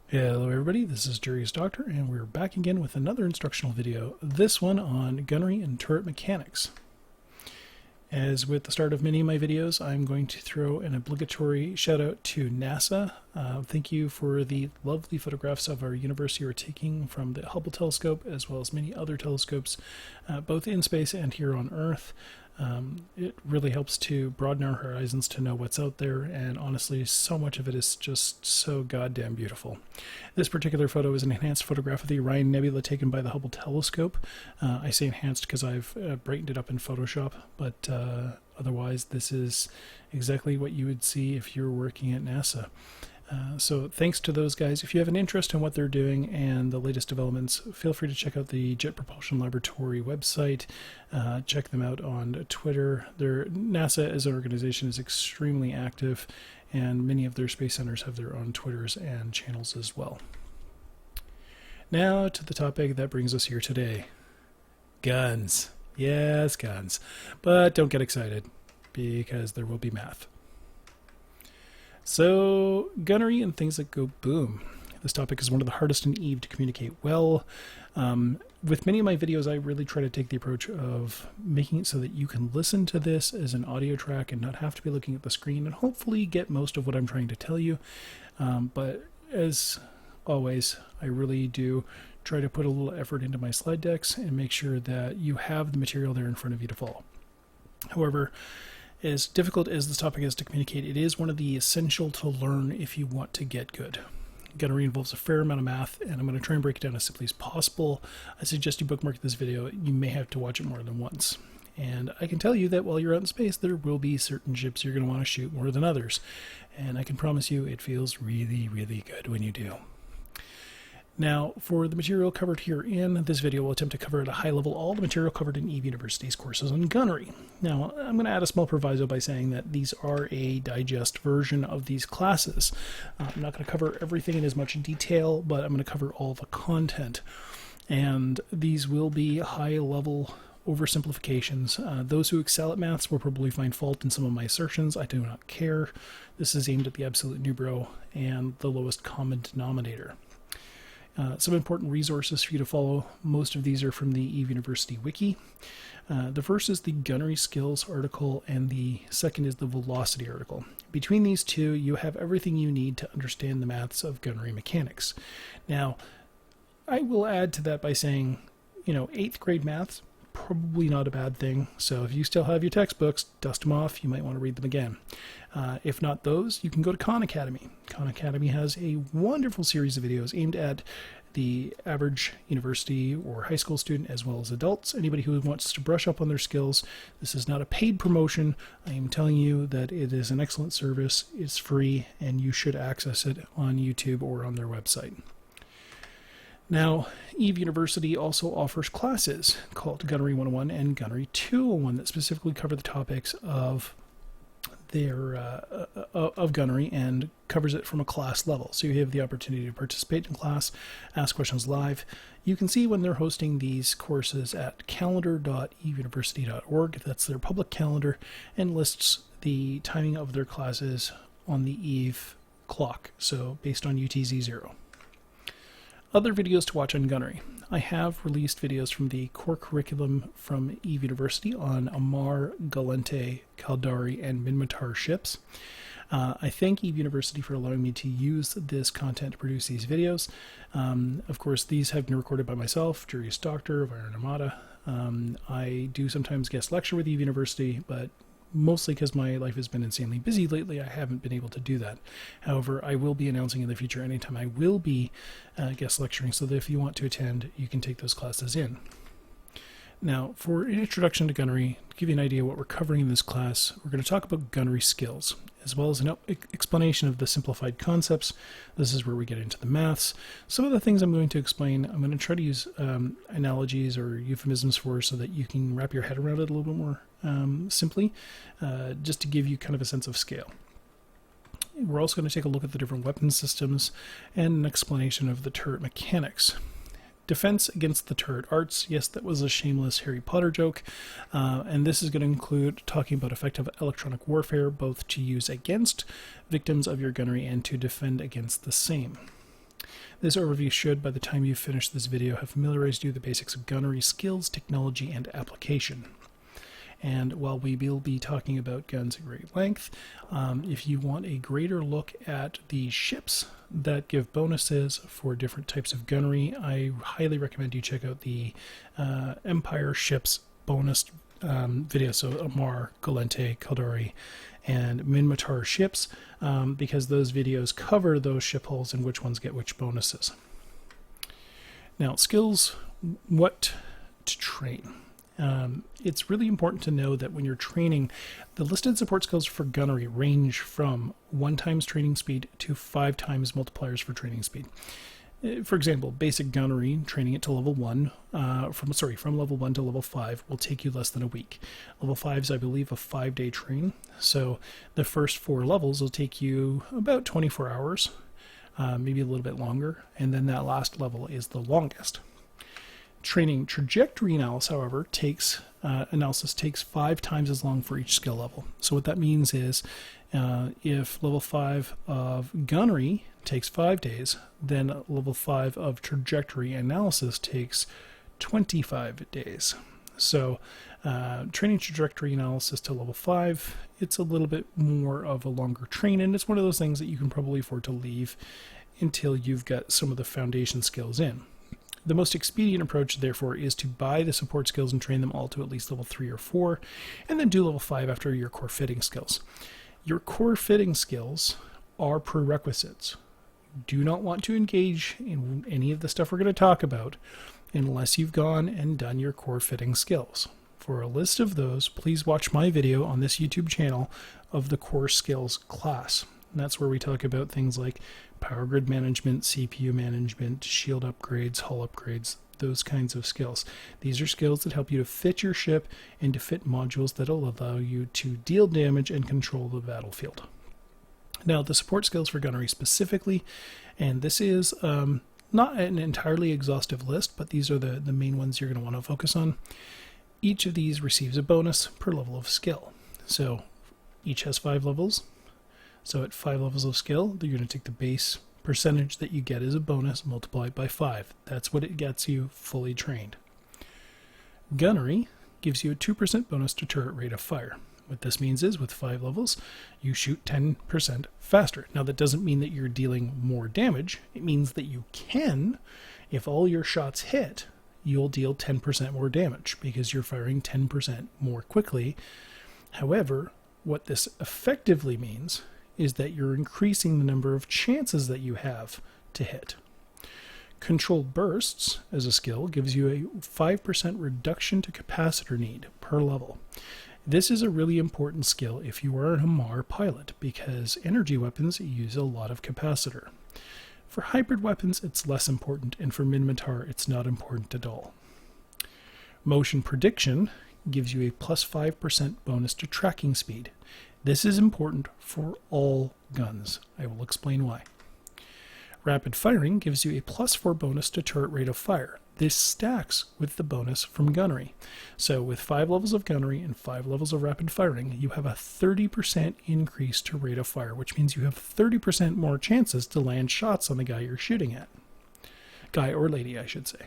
Hello everybody, this is Jurius Doctor, and we're back again with another instructional video, this one on gunnery and turret mechanics. As with the start of many of my videos, I'm going to throw an obligatory shout out to NASA. Thank you for the lovely photographs of our university we're taking from the Hubble telescope, as well as many other telescopes, both in space and here on Earth. It really helps to broaden our horizons to know what's out there, and honestly, so much of it is just so goddamn beautiful. This particular photo is an enhanced photograph of the Orion Nebula taken by the Hubble telescope. I say enhanced because I've brightened it up in Photoshop, but otherwise this is exactly what you would see if you were working at NASA. So thanks to those guys. If you have an interest in what they're doing and the latest developments, feel free to check out the Jet Propulsion Laboratory website. Check them out on Twitter. NASA as an organization is extremely active, and many of their space centers have their own Twitters and channels as well. Now to the topic that brings us here today. Guns. Yes, guns. But don't get excited, because there will be math. So, gunnery and things that go boom. This topic is one of the hardest in EVE to communicate well. With many of my videos, I really try to take the approach of making it so that you can listen to this as an audio track and not have to be looking at the screen, and hopefully get most of what I'm trying to tell you. But as always, I really do try to put a little effort into my slide decks and make sure that you have the material there in front of you to follow. However, as difficult as this topic is to communicate, it is one of the essential to learn if you want to get good. Gunnery involves a fair amount of math, and I'm going to try and break it down as simply as possible. I suggest you bookmark this video. You may have to watch it more than once. And I can tell you that while you're out in space, there will be certain ships you're going to want to shoot more than others. And I can promise you it feels really, really good when you do. Now, for the material covered here in this video, we'll attempt to cover at a high level all the material covered in EVE University's courses on gunnery. Now, I'm going to add a small proviso by saying that these are a digest version of these classes. I'm not going to cover everything in as much detail, but I'm going to cover all the content. And these will be high level oversimplifications. Those who excel at maths will probably find fault in some of my assertions. I do not care. This is aimed at the absolute newbro and the lowest common denominator. Some important resources for you to follow. Most of these are from the EVE University Wiki. The first is the Gunnery Skills article, and the second is the Velocity article. Between these two, you have everything you need to understand the maths of gunnery mechanics. Now, I will add to that by saying, 8th grade maths, probably not a bad thing. So if you still have your textbooks, dust them off. You might want to read them again. If not those, you can go to Khan Academy. Khan Academy has a wonderful series of videos aimed at the average university or high school student, as well as adults. Anybody who wants to brush up on their skills. This is not a paid promotion. I am telling you that it is an excellent service. It's free, and you should access it on YouTube or on their website. Now, EVE University also offers classes called Gunnery 101 and Gunnery 201 that specifically cover the topics of of gunnery and covers it from a class level. So you have the opportunity to participate in class, ask questions live. You can see when they're hosting these courses at calendar.eveuniversity.org. That's their public calendar, and lists the timing of their classes on the EVE clock, so based on UTZ-0. Other videos to watch on gunnery. I have released videos from the core curriculum from EVE University on Amar, Galente, Caldari, and Minmatar ships. I thank EVE University for allowing me to use this content to produce these videos. Of course, these have been recorded by myself, Jurius Doctor of Iron Armada. I do sometimes guest lecture with EVE University, but mostly because my life has been insanely busy lately, I haven't been able to do that. However, I will be announcing in the future anytime I will be guest lecturing, so that if you want to attend, you can take those classes in. Now, for an introduction to gunnery, to give you an idea of what we're covering in this class, we're going to talk about gunnery skills, as well as an explanation of the simplified concepts. This is where we get into the maths. Some of the things I'm going to explain, I'm going to try to use analogies or euphemisms for, so that you can wrap your head around it a little bit more simply, just to give you kind of a sense of scale. We're also going to take a look at the different weapon systems and an explanation of the turret mechanics. Defense against the turret arts. Yes, that was a shameless Harry Potter joke. And this is going to include talking about effective electronic warfare, both to use against victims of your gunnery and to defend against the same. This overview should, by the time you've finished this video, have familiarized you with the basics of gunnery skills, technology, and application. And while we will be talking about guns at great length, if you want a greater look at the ships that give bonuses for different types of gunnery, I highly recommend you check out the Empire ships bonus video. So Amar, Galente, Caldari, and Minmatar ships, because those videos cover those ship hulls and which ones get which bonuses. Now, skills, what to train. It's really important to know that when you're training, the listed support skills for gunnery range from 1 times training speed to 5 times multipliers for training speed. For example, basic gunnery, training it to level 1, from level 1 to level 5 will take you less than a week. Level 5 is, I believe, a 5-day train, so the first 4 levels will take you about 24 hours, maybe a little bit longer, and then that last level is the longest. Training trajectory analysis, however, takes 5 times as long for each skill level. So what that means is if level 5 of gunnery takes 5 days, then level 5 of trajectory analysis takes 25 days. So training trajectory analysis to level 5, it's a little bit more of a longer train, and it's one of those things that you can probably afford to leave until you've got some of the foundation skills in. The most expedient approach, therefore, is to buy the support skills and train them all to at least level 3 or 4, and then do level 5 after your core fitting skills. Your core fitting skills are prerequisites. Do not want to engage in any of the stuff we're going to talk about unless you've gone and done your core fitting skills. For a list of those, please watch my video on this YouTube channel of the core skills class. And that's where we talk about things like power grid management, CPU management, shield upgrades, hull upgrades, those kinds of skills. These are skills that help you to fit your ship and to fit modules that will allow you to deal damage and control the battlefield. Now, the support skills for gunnery specifically, and this is not an entirely exhaustive list, but these are the main ones you're going to want to focus on. Each of these receives a bonus per level of skill. So each has 5 levels. So at 5 levels of skill, you're going to take the base percentage that you get as a bonus, multiply it by 5. That's what it gets you fully trained. Gunnery gives you a 2% bonus to turret rate of fire. What this means is, with 5 levels, you shoot 10% faster. Now, that doesn't mean that you're dealing more damage. It means that you can, if all your shots hit, you'll deal 10% more damage because you're firing 10% more quickly. However, what this effectively means is that you're increasing the number of chances that you have to hit. Controlled bursts, as a skill, gives you a 5% reduction to capacitor need per level. This is a really important skill if you are an Amar pilot, because energy weapons use a lot of capacitor. For hybrid weapons, it's less important, and for Minmatar, it's not important at all. Motion prediction gives you a plus 5% bonus to tracking speed. This is important for all guns. I will explain why. Rapid firing gives you a plus 4 bonus to turret rate of fire. This stacks with the bonus from gunnery. So with 5 levels of gunnery and 5 levels of rapid firing, you have a 30% increase to rate of fire, which means you have 30% more chances to land shots on the guy you're shooting at. Guy or lady, I should say.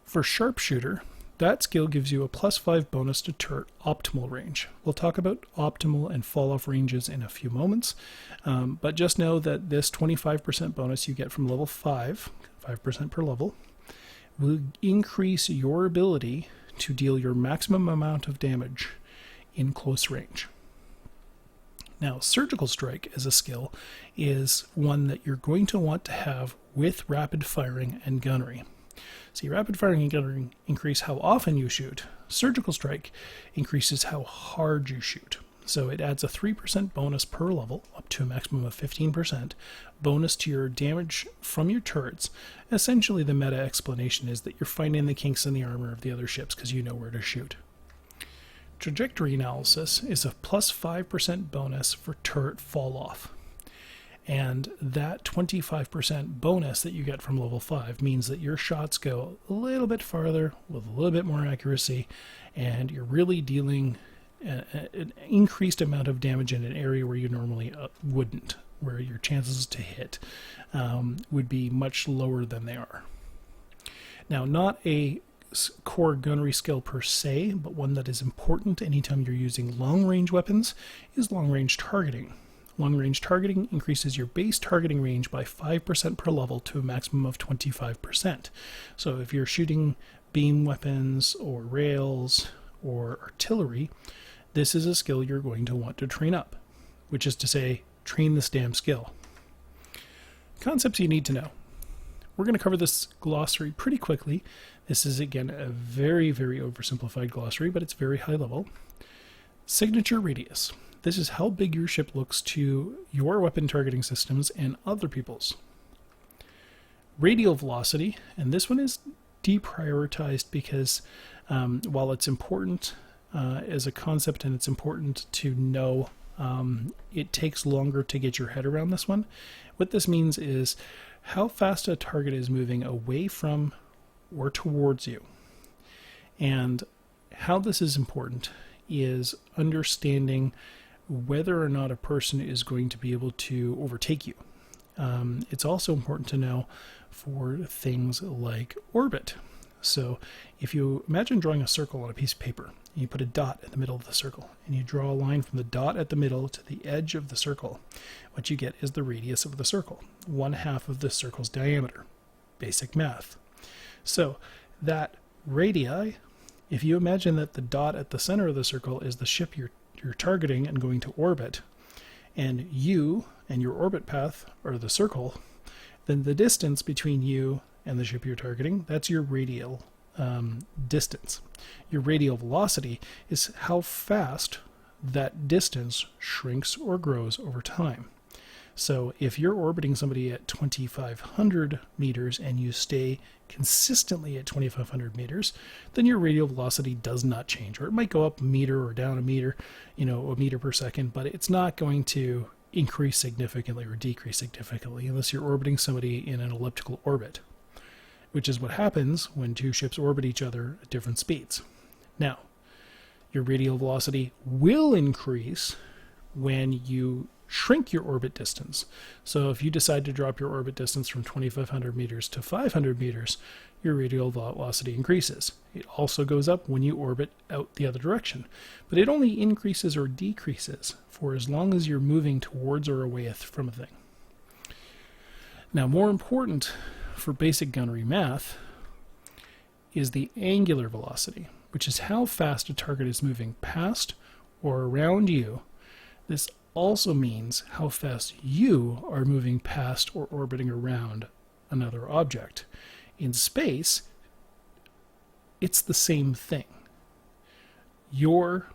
For sharpshooter, that skill gives you a plus 5 bonus to turret optimal range. We'll talk about optimal and fall-off ranges in a few moments, but just know that this 25% bonus you get from level 5, 5% per level, will increase your ability to deal your maximum amount of damage in close range. Now, surgical strike as a skill is one that you're going to want to have with rapid firing and gunnery. See, rapid firing and gunnery increase how often you shoot. Surgical strike increases how hard you shoot. So it adds a 3% bonus per level, up to a maximum of 15%, bonus to your damage from your turrets. Essentially, the meta explanation is that you're finding the kinks in the armor of the other ships because you know where to shoot. Trajectory analysis is a plus 5% bonus for turret fall off. And that 25% bonus that you get from level 5 means that your shots go a little bit farther with a little bit more accuracy, and you're really dealing an increased amount of damage in an area where you normally wouldn't. where your chances to hit would be much lower than they are. Now, not a core gunnery skill per se, but one that is important anytime you're using long-range weapons is long-range targeting. Long-range targeting increases your base targeting range by 5% per level to a maximum of 25%. So if you're shooting beam weapons or rails or artillery, this is a skill you're going to want to train up, which is to say, train this damn skill. Concepts you need to know. We're going to cover this glossary pretty quickly. This is, again, a very, very oversimplified glossary, but it's very high level. Signature radius. This is how big your ship looks to your weapon targeting systems and other people's. Radial velocity, and this one is deprioritized because while it's important as a concept and it's important to know, it takes longer to get your head around this one. What this means is how fast a target is moving away from or towards you. And how this is important is understanding whether or not a person is going to be able to overtake you. It's also important to know for things like orbit. So if you imagine drawing a circle on a piece of paper, and you put a dot in the middle of the circle, and you draw a line from the dot at the middle to the edge of the circle, what you get is the radius of the circle, 1/2 of the circle's diameter. Basic math. So that radii, if you imagine that the dot at the center of the circle is the ship you're targeting and going to orbit, and you and your orbit path are the circle, then the distance between you and the ship you're targeting, that's your radial distance. Your radial velocity is how fast that distance shrinks or grows over time. So if you're orbiting somebody at 2,500 meters and you stay consistently at 2,500 meters, then your radial velocity does not change. Or it might go up a meter or down a meter, a meter per second, but it's not going to increase significantly or decrease significantly unless you're orbiting somebody in an elliptical orbit, which is what happens when two ships orbit each other at different speeds. Now, your radial velocity will increase when you shrink your orbit distance. So if you decide to drop your orbit distance from 2,500 meters to 500 meters, your radial velocity increases. It also goes up when you orbit out the other direction, but it only increases or decreases for as long as you're moving towards or away from a thing. Now, more important for basic gunnery math is the angular velocity, which is how fast a target is moving past or around you. This also means how fast you are moving past or orbiting around another object. In space, it's the same thing. Your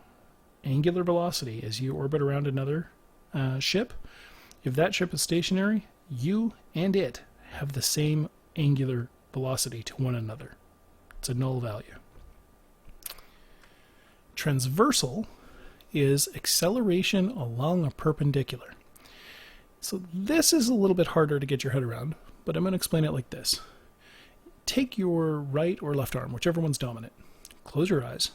angular velocity as you orbit around another ship, if that ship is stationary, you and it have the same angular velocity to one another. It's a null value. Transversal is acceleration along a perpendicular. So this is a little bit harder to get your head around, but I'm going to explain it like this. Take your right or left arm, whichever one's dominant. Close your eyes.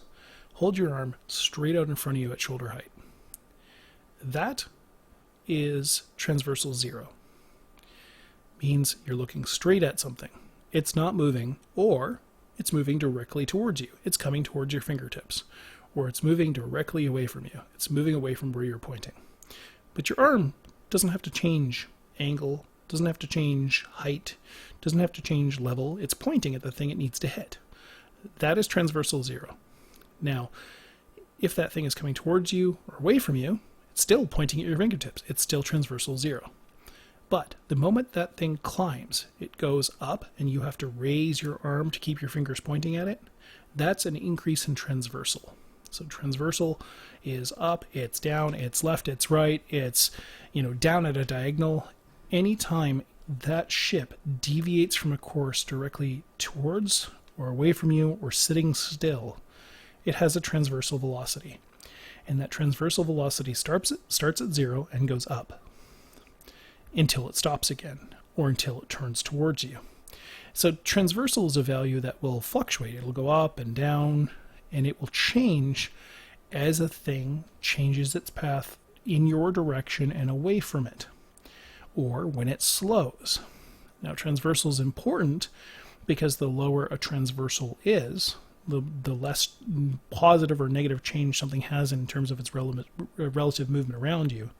Hold your arm straight out in front of you at shoulder height. That is transversal 0. Means you're looking straight at something. It's not moving, or it's moving directly towards you. It's coming towards your fingertips. Or it's moving directly away from you. It's moving away from where you're pointing. But your arm doesn't have to change angle, doesn't have to change height, doesn't have to change level. It's pointing at the thing it needs to hit. That is transversal 0. Now, if that thing is coming towards you or away from you, it's still pointing at your fingertips. It's still transversal 0. But the moment that thing climbs, it goes up and you have to raise your arm to keep your fingers pointing at it, that's an increase in transversal. So transversal is up, it's down, it's left, it's right, it's down at a diagonal. Anytime that ship deviates from a course directly towards or away from you or sitting still, it has a transversal velocity. And that transversal velocity starts at 0 and goes up until it stops again or until it turns towards you. So transversal is a value that will fluctuate. It'll go up and down, and it will change as a thing changes its path in your direction and away from it. or when it slows. Now, transversal is important because the lower a transversal is, the less positive or negative change something has in terms of its relative movement around you.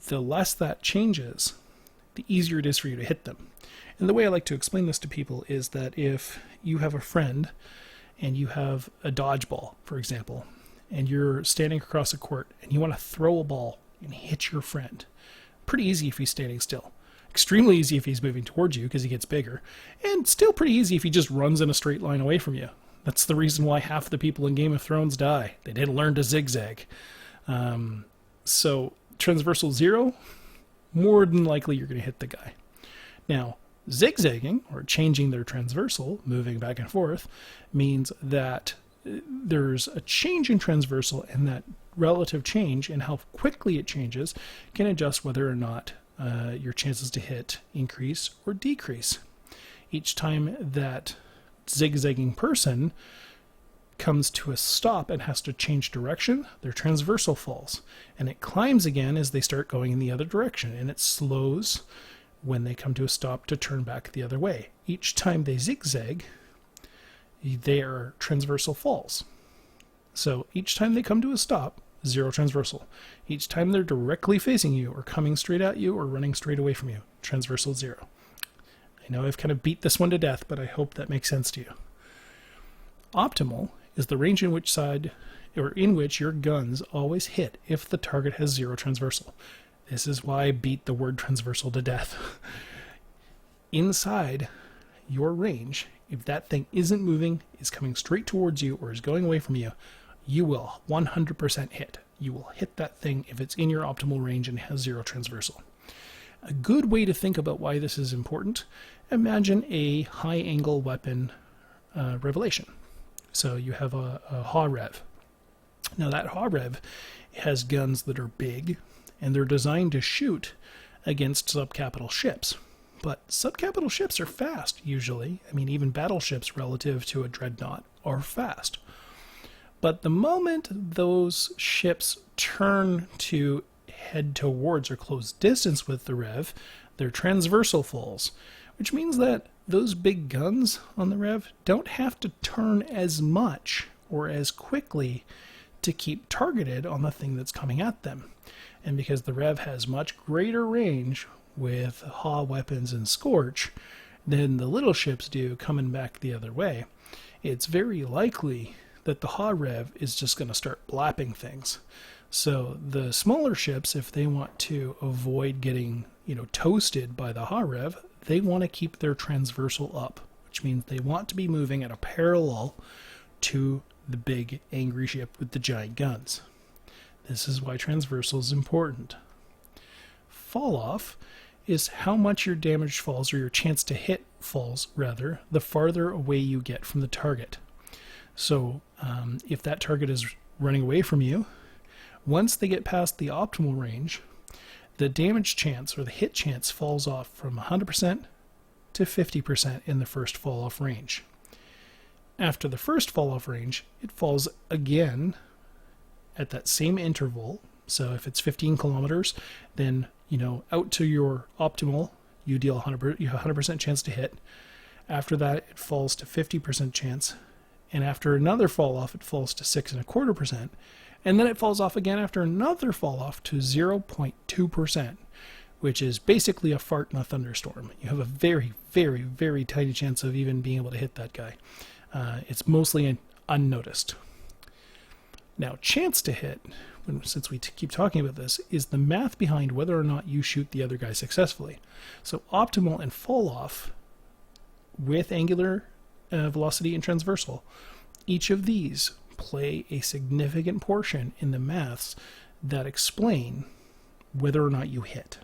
The less that changes, the easier it is for you to hit them. And the way I like to explain this to people is that if you have a friend and you have a dodgeball, for example, and you're standing across a court and you want to throw a ball and hit your friend, pretty easy if he's standing still. Extremely easy if he's moving towards you because he gets bigger, and still pretty easy if he just runs in a straight line away from you. That's the reason why half the people in Game of Thrones die. They didn't learn to zigzag. So transversal 0, more than likely you're going to hit the guy. Now, zigzagging, or changing their transversal, moving back and forth, means that there's a change in transversal, and that relative change in how quickly it changes can adjust whether or not your chances to hit increase or decrease. Each time that zigzagging person comes to a stop and has to change direction, their transversal falls, and it climbs again as they start going in the other direction, and it slows when they come to a stop to turn back the other way. Each time they zigzag, their transversal falls. So each time they come to a stop, 0 transversal. Each time they're directly facing you or coming straight at you or running straight away from you, transversal 0. I know I've kind of beat this one to death, but I hope that makes sense to you. Optimal is the range in which your guns always hit if the target has 0 transversal. This is why I beat the word transversal to death. Inside your range, if that thing isn't moving, is coming straight towards you, or is going away from you, you will 100% hit. You will hit that thing if it's in your optimal range and has 0 transversal. A good way to think about why this is important, imagine a high-angle weapon revelation. So you have a HA Rev. Now that HA Rev has guns that are big, and they're designed to shoot against subcapital ships. But subcapital ships are fast, usually. I mean, even battleships relative to a dreadnought are fast. But the moment those ships turn to head towards or close distance with the Rev, their transversal falls, which means that those big guns on the Rev don't have to turn as much or as quickly to keep targeted on the thing that's coming at them. And because the Rev has much greater range with HA weapons and Scorch than the little ships do coming back the other way, it's very likely that the HA Rev is just going to start blapping things. So the smaller ships, if they want to avoid getting, toasted by the HA Rev, they want to keep their transversal up, which means they want to be moving at a parallel to the big angry ship with the giant guns. This is why transversal is important. Fall off is how much your damage falls, or your chance to hit falls, rather, the farther away you get from the target. So if that target is running away from you, once they get past the optimal range, the damage chance or the hit chance falls off from 100% to 50% in the first fall off range. After the first fall off range, it falls again at that same interval. So if it's 15 kilometers, then out to your optimal, you deal 100%, you have 100% chance to hit. After that, it falls to 50% chance. And after another fall off, it falls to 6.25%. And then it falls off again after another fall off to 0.2%, which is basically a fart in a thunderstorm. You have a very, very, very tiny chance of even being able to hit that guy. It's mostly unnoticed. Now, chance to hit, since we keep talking about this, is the math behind whether or not you shoot the other guy successfully. So optimal and fall off with angular velocity and transversal, each of these play a significant portion in the maths that explain whether or not you hit.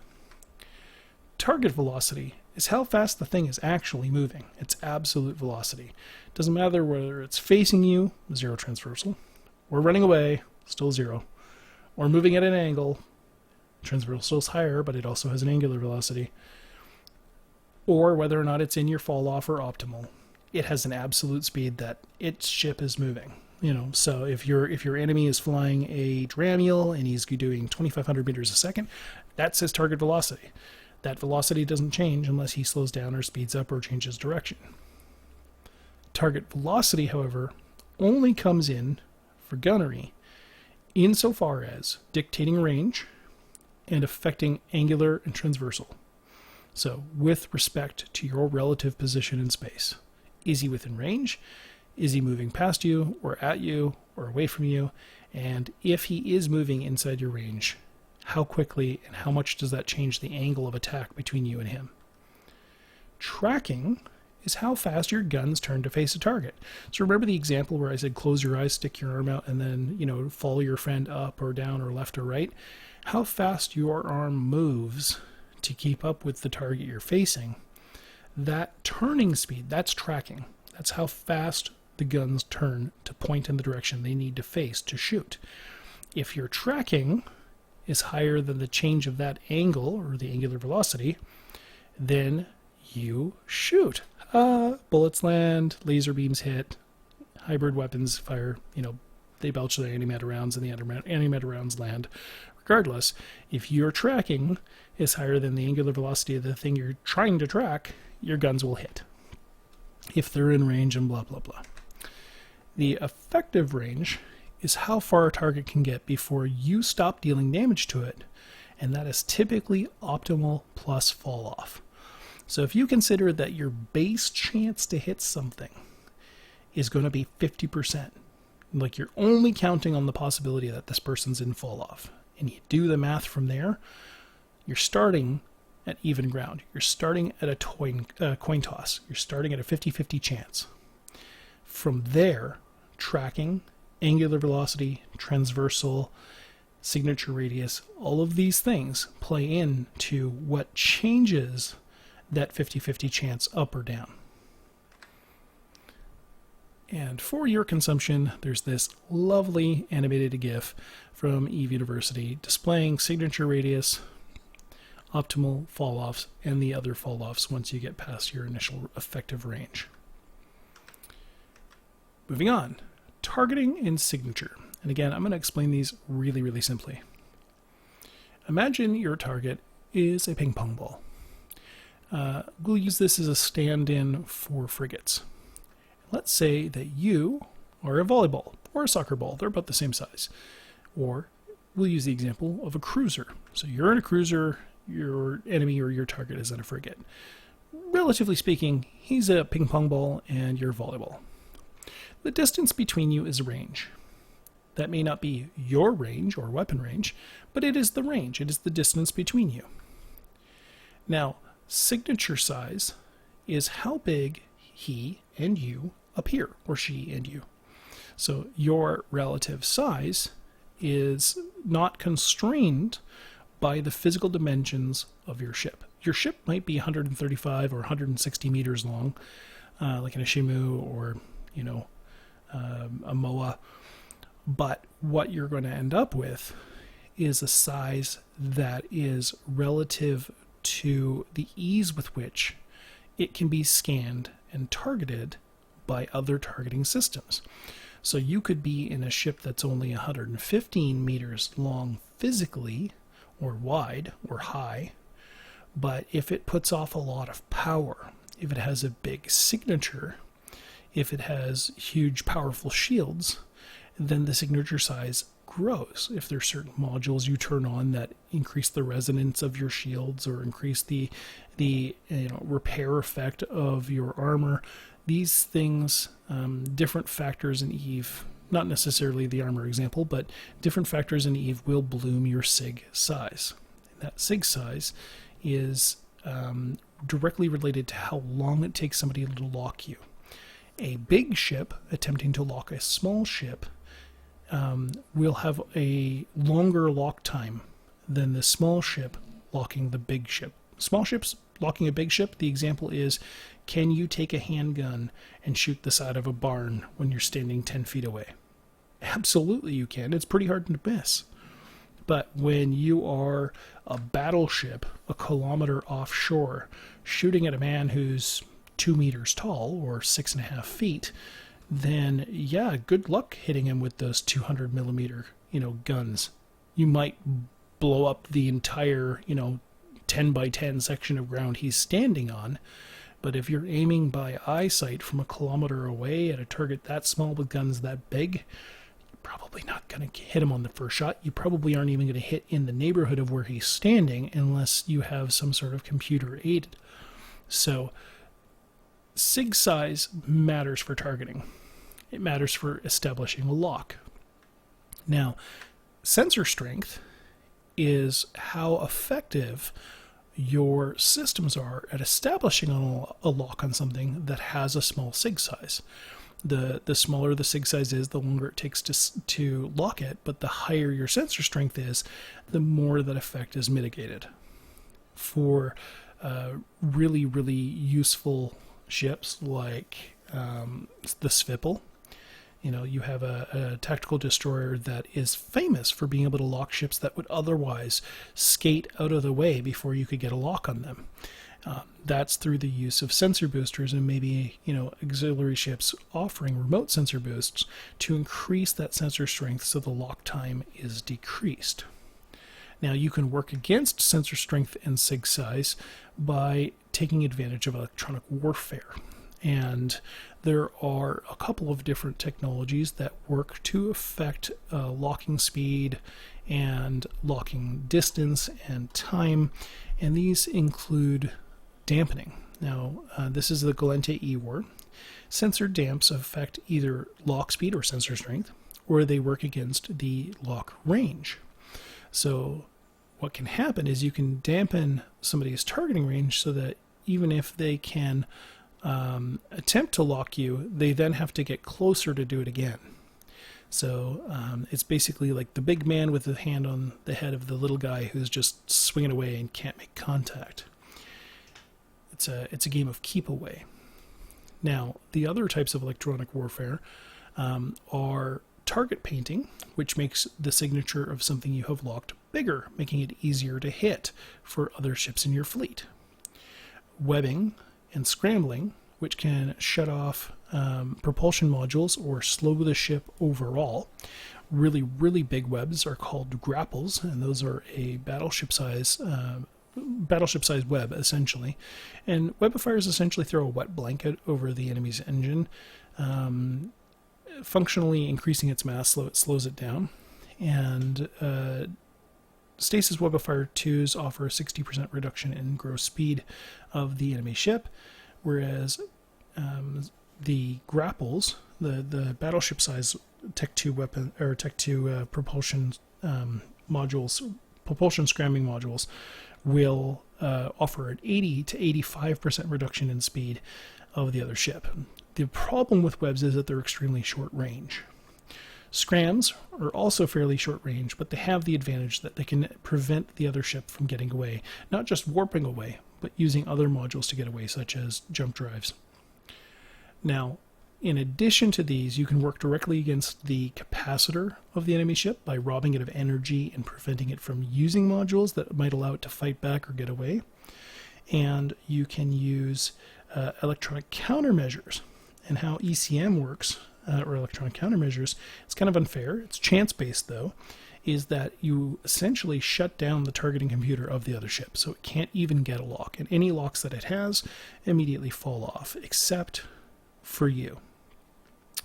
Target velocity is how fast the thing is actually moving. It's absolute velocity. It doesn't matter whether it's facing you, 0 transversal, or running away, still 0, or moving at an angle, transversal is higher, but it also has an angular velocity, or whether or not it's in your fall off or optimal. It has an absolute speed that its ship is moving. So if your enemy is flying a Dramiel and he's doing 2,500 meters a second, That's his target velocity. That velocity doesn't change unless he slows down or speeds up or changes direction. Target velocity, however, only comes in for gunnery insofar as dictating range and affecting angular and transversal. So with respect to your relative position in space. Is he within range? Is he moving past you or at you or away from you? And if he is moving inside your range, how quickly and how much does that change the angle of attack between you and him? Tracking is how fast your guns turn to face a target. So remember the example where I said close your eyes, stick your arm out, and then, follow your friend up or down or left or right? How fast your arm moves to keep up with the target you're facing, that turning speed, that's tracking. That's how fast the guns turn to point in the direction they need to face to shoot. If your tracking is higher than the change of that angle or the angular velocity, then you shoot. Bullets land, laser beams hit, hybrid weapons fire, they belch the antimatter rounds and the antimatter rounds land. Regardless, if your tracking is higher than the angular velocity of the thing you're trying to track, your guns will hit. If they're in range and blah, blah, blah. The effective range is how far a target can get before you stop dealing damage to it, and that is typically optimal plus fall off. So if you consider that your base chance to hit something is going to be 50%, like you're only counting on the possibility that this person's in fall off, and you do the math from there, you're starting at even ground. You're starting at a coin toss. You're starting at a 50-50 chance. From there, tracking, angular velocity, transversal, signature radius, all of these things play into what changes that 50-50 chance up or down. And for your consumption, there's this lovely animated GIF from Eve University displaying signature radius, optimal fall-offs, and the other fall-offs once you get past your initial effective range. Moving on, targeting and signature. And again, I'm going to explain these really, really simply. Imagine your target is a ping pong ball. We'll use this as a stand-in for frigates. Let's say that you are a volleyball or a soccer ball. They're about the same size. Or we'll use the example of a cruiser. So you're in a cruiser, your enemy or your target is in a frigate. Relatively speaking, he's a ping pong ball and you're a volleyball. The distance between you is range. That may not be your range or weapon range, but it is the range. It is the distance between you. Now, signature size is how big he and you appear, or she and you. So your relative size is not constrained by the physical dimensions of your ship. Your ship might be 135 or 160 meters long, like in a Shimu or, a MOA. But what you're going to end up with is a size that is relative to the ease with which it can be scanned and targeted by other targeting systems. So you could be in a ship that's only 115 meters long physically, or wide, or high, but if it puts off a lot of power, if it has a big signature, if it has huge powerful shields, then the signature size grows. If there's certain modules you turn on that increase the resonance of your shields or increase the repair effect of your armor, these things, different factors in Eve, not necessarily the armor example, but different factors in Eve will bloom your sig size. That sig size is directly related to how long it takes somebody to lock you. A big ship attempting to lock a small ship will have a longer lock time than the small ship locking the big ship. Small ships locking a big ship, the example is, can you take a handgun and shoot the side of a barn when you're standing 10 feet away? Absolutely you can. It's pretty hard to miss. But when you are a battleship a kilometer offshore shooting at a man who's 2 meters tall or 6.5 feet, then yeah, good luck hitting him with those 200 millimeter, guns. You might blow up the entire, 10 by 10 section of ground he's standing on. But if you're aiming by eyesight from a kilometer away at a target that small with guns that big, you're probably not going to hit him on the first shot. You probably aren't even going to hit in the neighborhood of where he's standing unless you have some sort of computer aided. So SIG size matters for targeting. It matters for establishing a lock. Now, sensor strength is how effective your systems are at establishing a lock on something that has a small SIG size. The smaller the SIG size is, the longer it takes to lock it, but the higher your sensor strength is, the more that effect is mitigated. For really, really useful ships like the Svipple, you have a tactical destroyer that is famous for being able to lock ships that would otherwise skate out of the way before you could get a lock on them. That's through the use of sensor boosters and maybe, auxiliary ships offering remote sensor boosts to increase that sensor strength so the lock time is decreased. Now, you can work against sensor strength and SIG size by taking advantage of electronic warfare. And there are a couple of different technologies that work to affect locking speed and locking distance and time, and these include dampening. Now, this is the Galente E-War. Sensor damps affect either lock speed or sensor strength, or they work against the lock range. So what can happen is you can dampen somebody's targeting range so that even if they can attempt to lock you, they then have to get closer to do it again. So it's basically like the big man with the hand on the head of the little guy who's just swinging away and can't make contact. It's a game of keep away. Now, the other types of electronic warfare are target painting, which makes the signature of something you have locked bigger, making it easier to hit for other ships in your fleet. Webbing and scrambling, which can shut off propulsion modules or slow the ship overall. Really, really big webs are called grapples, and those are a battleship size web, essentially. And webifiers essentially throw a wet blanket over the enemy's engine, functionally increasing its mass so it slows it down. And Stasis Webifire 2s offer a 60% reduction in gross speed of the enemy ship, whereas the grapples, the battleship size Tech 2 weapon or Tech 2 propulsion modules, propulsion scrambling modules, will offer an 80 to 85% reduction in speed of the other ship. The problem with webs is that they're extremely short range. Scrams are also fairly short range, but they have the advantage that they can prevent the other ship from getting away, not just warping away, but using other modules to get away, such as jump drives. Now, in addition to these, you can work directly against the capacitor of the enemy ship by robbing it of energy and preventing it from using modules that might allow it to fight back or get away. And you can use electronic countermeasures. And how ECM works, or electronic countermeasures, it's kind of unfair. It's chance-based, though, is that you essentially shut down the targeting computer of the other ship, so it can't even get a lock. And any locks that it has immediately fall off, except for you.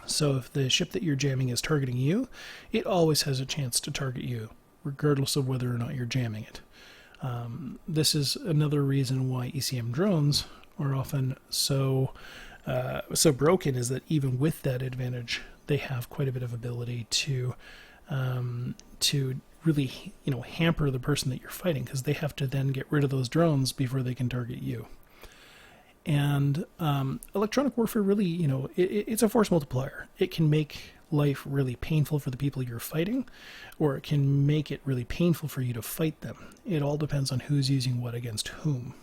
So if the ship that you're jamming is targeting you, it always has a chance to target you, regardless of whether or not you're jamming it. This is another reason why ECM drones are often so broken, is that even with that advantage, they have quite a bit of ability to really, hamper the person that you're fighting, because they have to then get rid of those drones before they can target you. And electronic warfare really, it's a force multiplier. It can make life really painful for the people you're fighting, or it can make it really painful for you to fight them. It all depends on who's using what against whom.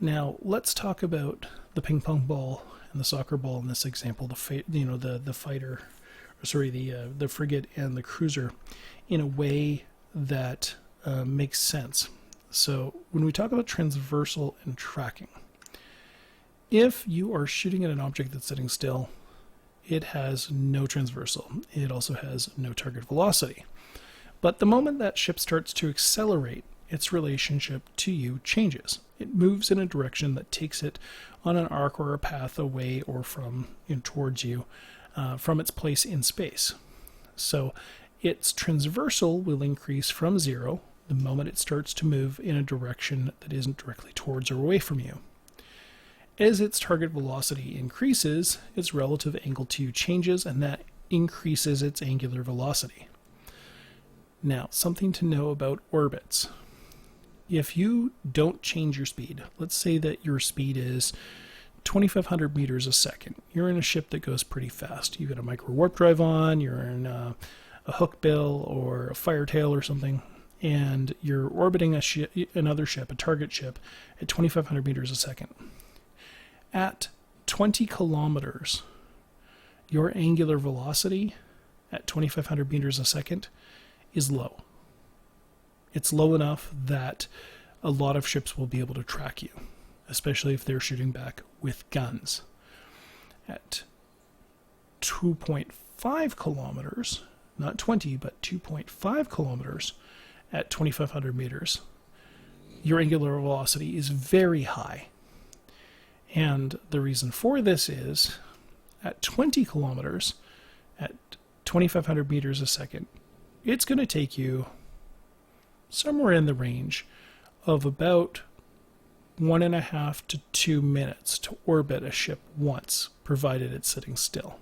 Now, let's talk about the ping pong ball and the soccer ball in this example, the frigate and the cruiser, in a way that makes sense. So when we talk about transversal and tracking, if you are shooting at an object that's sitting still, it has no transversal. It also has no target velocity. But the moment that ship starts to accelerate, its relationship to you changes. It moves in a direction that takes it on an arc or a path away or from towards you from its place in space. So its transversal will increase from 0 the moment it starts to move in a direction that isn't directly towards or away from you. As its target velocity increases, its relative angle to you changes, and that increases its angular velocity. Now, something to know about orbits. If you don't change your speed, let's say that your speed is 2,500 meters a second. You're in a ship that goes pretty fast. You've got a micro warp drive on, you're in a hookbill or a firetail or something, and you're orbiting another ship, a target ship, at 2,500 meters a second. At 20 kilometers, your angular velocity at 2,500 meters a second is low. It's low enough that a lot of ships will be able to track you, especially if they're shooting back with guns. At 2.5 kilometers, not 20, but 2.5 kilometers at 2,500 meters, your angular velocity is very high. And the reason for this is at 20 kilometers at 2,500 meters a second, it's going to take you somewhere in the range of about 1.5 to 2 minutes to orbit a ship once, provided it's sitting still.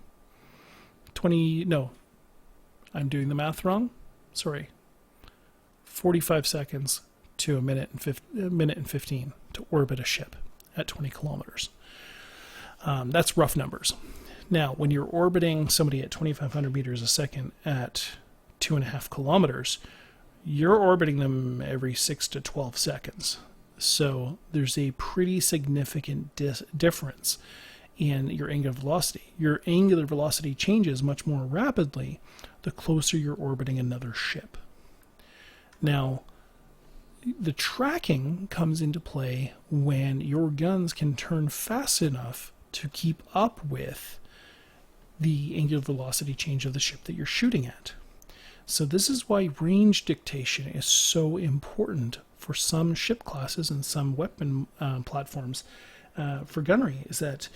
I'm doing the math wrong. Sorry. 45 seconds to a minute and 15 to orbit a ship at 20 kilometers. That's rough numbers. Now, when you're orbiting somebody at 2,500 meters a second at 2.5 kilometers, you're orbiting them every 6 to 12 seconds. So there's a pretty significant difference in your angular velocity. Your angular velocity changes much more rapidly the closer you're orbiting another ship. Now, the tracking comes into play when your guns can turn fast enough to keep up with the angular velocity change of the ship that you're shooting at. So this is why range dictation is so important for some ship classes and some weapon platforms for gunnery, is that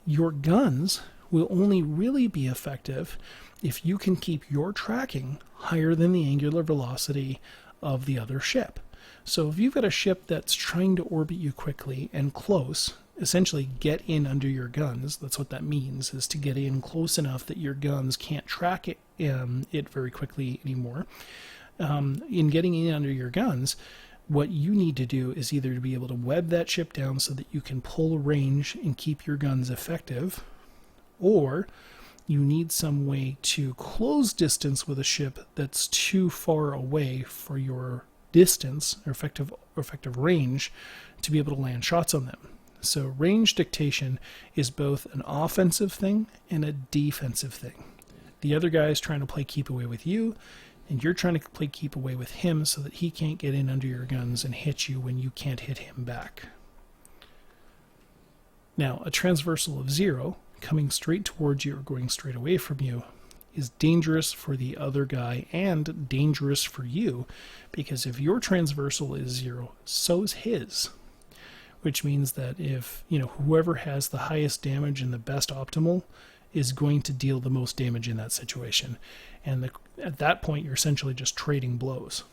your guns will only really be effective if you can keep your tracking higher than the angular velocity of the other ship. So if you've got a ship that's trying to orbit you quickly and close, essentially get in under your guns, that's what that means, is to get in close enough that your guns can't track it very quickly anymore. In getting in under your guns, what you need to do is either to be able to web that ship down so that you can pull range and keep your guns effective, or you need some way to close distance with a ship that's too far away for your distance or effective range to be able to land shots on them. So range dictation is both an offensive thing and a defensive thing. The other guy is trying to play keep away with you, and you're trying to play keep away with him so that he can't get in under your guns and hit you when you can't hit him back. Now, a transversal of 0 coming straight towards you or going straight away from you is dangerous for the other guy and dangerous for you, because if your transversal is 0, so is his. Which means that if, whoever has the highest damage and the best optimal is going to deal the most damage in that situation. And at that point, you're essentially just trading blows.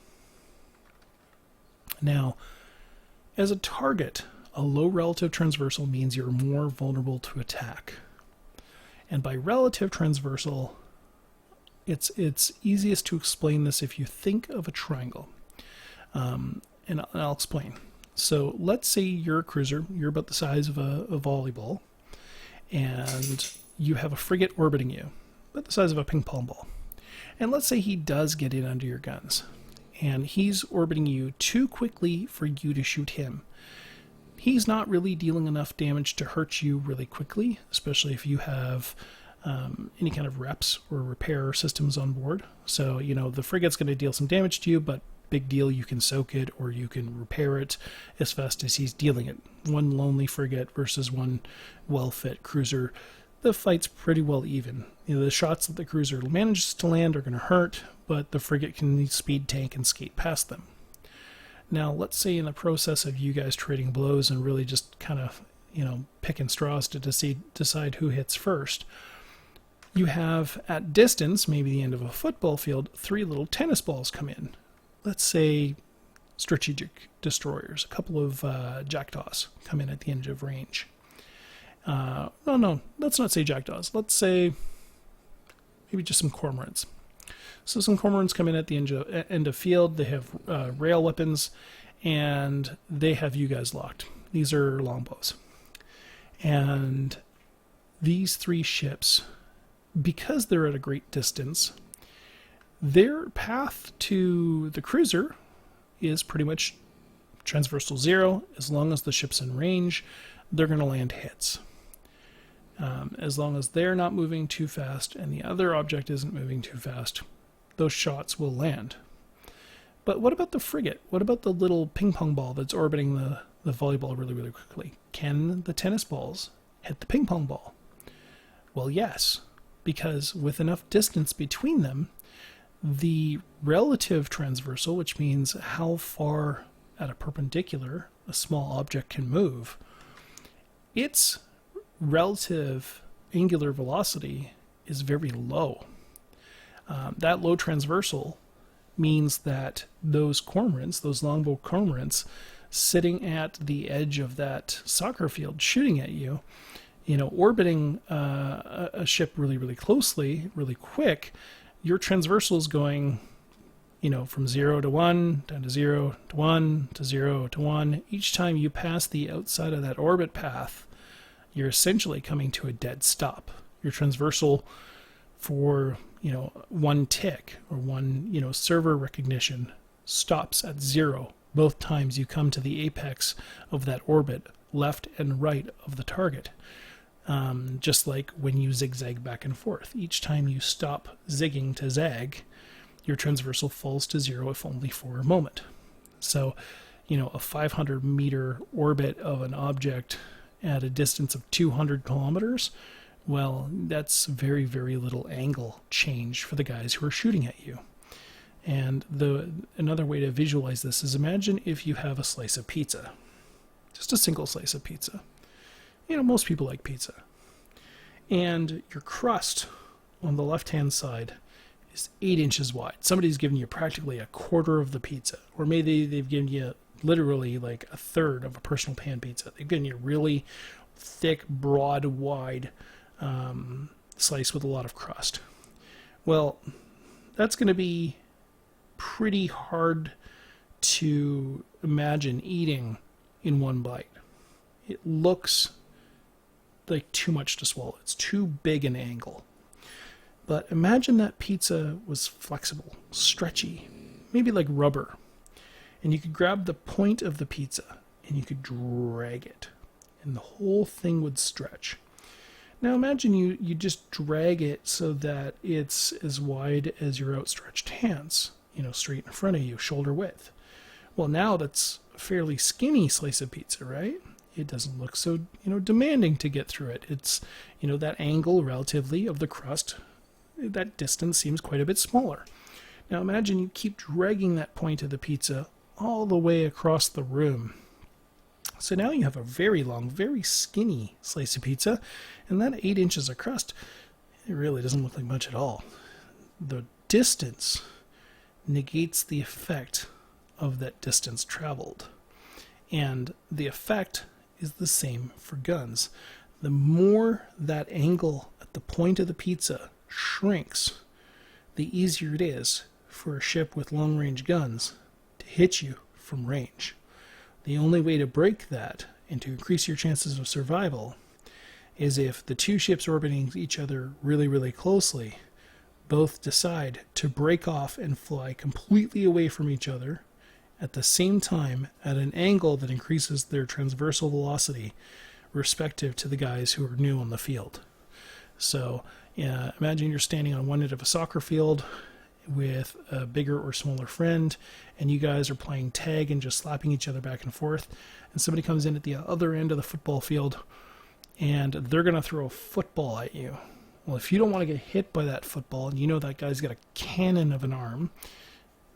Now, as a target, a low relative transversal means you're more vulnerable to attack. And by relative transversal, it's easiest to explain this if you think of a triangle. And I'll explain. So let's say you're a cruiser, you're about the size of a volleyball, and you have a frigate orbiting you, about the size of a ping pong ball. And let's say he does get in under your guns, and he's orbiting you too quickly for you to shoot him. He's not really dealing enough damage to hurt you really quickly, especially if you have any kind of reps or repair systems on board. So, the frigate's going to deal some damage to you, but big deal, you can soak it or you can repair it as fast as he's dealing it. One lonely frigate versus one well-fit cruiser, the fight's pretty well even. The shots that the cruiser manages to land are going to hurt, but the frigate can speed tank and skate past them. Now, let's say in the process of you guys trading blows and really just kind of, picking straws to decide who hits first, you have at distance, maybe the end of a football field, 3 little tennis balls come in. Let's say strategic destroyers, a couple of jackdaws come in at the end of range. No, let's not say jackdaws. Let's say maybe just some cormorants. So some cormorants come in at the end of field. They have rail weapons, and they have you guys locked. These are longbows. And these 3 ships, because they're at a great distance, their path to the cruiser is pretty much transversal 0. As long as the ship's in range, they're going to land hits. As long as they're not moving too fast and the other object isn't moving too fast, those shots will land. But what about the frigate? What about the little ping pong ball that's orbiting the volleyball really, really quickly? Can the tennis balls hit the ping pong ball? Well, yes, because with enough distance between them, the relative transversal, which means how far at a perpendicular a small object can move, its relative angular velocity is very low. That low transversal means that those cormorants, those longbow cormorants, sitting at the edge of that soccer field shooting at you, orbiting a ship really, really closely, really quick, your transversal is going, from 0 to 1, down to 0 to 1, to 0 to 1. Each time you pass the outside of that orbit path, you're essentially coming to a dead stop. Your transversal for, one tick or one, server recognition stops at 0 both times you come to the apex of that orbit, left and right of the target. Just like when you zigzag back and forth. Each time you stop zigging to zag, your transversal falls to 0 if only for a moment. So, a 500 meter orbit of an object at a distance of 200 kilometers, well, that's very, very little angle change for the guys who are shooting at you. And another way to visualize this is imagine if you have a slice of pizza. Just a single slice of pizza. Most people like pizza. And your crust on the left-hand side is 8 inches wide. Somebody's given you practically a quarter of the pizza. Or maybe they've given you literally like a third of a personal pan pizza. They've given you a really thick, broad, wide slice with a lot of crust. Well, that's going to be pretty hard to imagine eating in one bite. It looks like too much to swallow. It's too big an angle. But imagine that pizza was flexible, stretchy, maybe like rubber. And you could grab the point of the pizza and you could drag it. And the whole thing would stretch. Now imagine you just drag it so that it's as wide as your outstretched hands, straight in front of you, shoulder width. Well, now that's a fairly skinny slice of pizza, right? It doesn't look so, demanding to get through it. It's, that angle relatively of the crust, that distance seems quite a bit smaller. Now imagine you keep dragging that point of the pizza all the way across the room. So now you have a very long, very skinny slice of pizza, and that 8 inches of crust, it really doesn't look like much at all. The distance negates the effect of that distance traveled. And the effect is the same for guns. The more that angle at the point of the pizza shrinks, the easier it is for a ship with long-range guns to hit you from range. The only way to break that and to increase your chances of survival is if the two ships orbiting each other really, really closely both decide to break off and fly completely away from each other at the same time at an angle that increases their transversal velocity respective to the guys who are new on the field. So imagine you're standing on one end of a soccer field with a bigger or smaller friend, and you guys are playing tag and just slapping each other back and forth, and somebody comes in at the other end of the football field and they're going to throw a football at you. Well, if you don't want to get hit by that football, and you know that guy's got a cannon of an arm,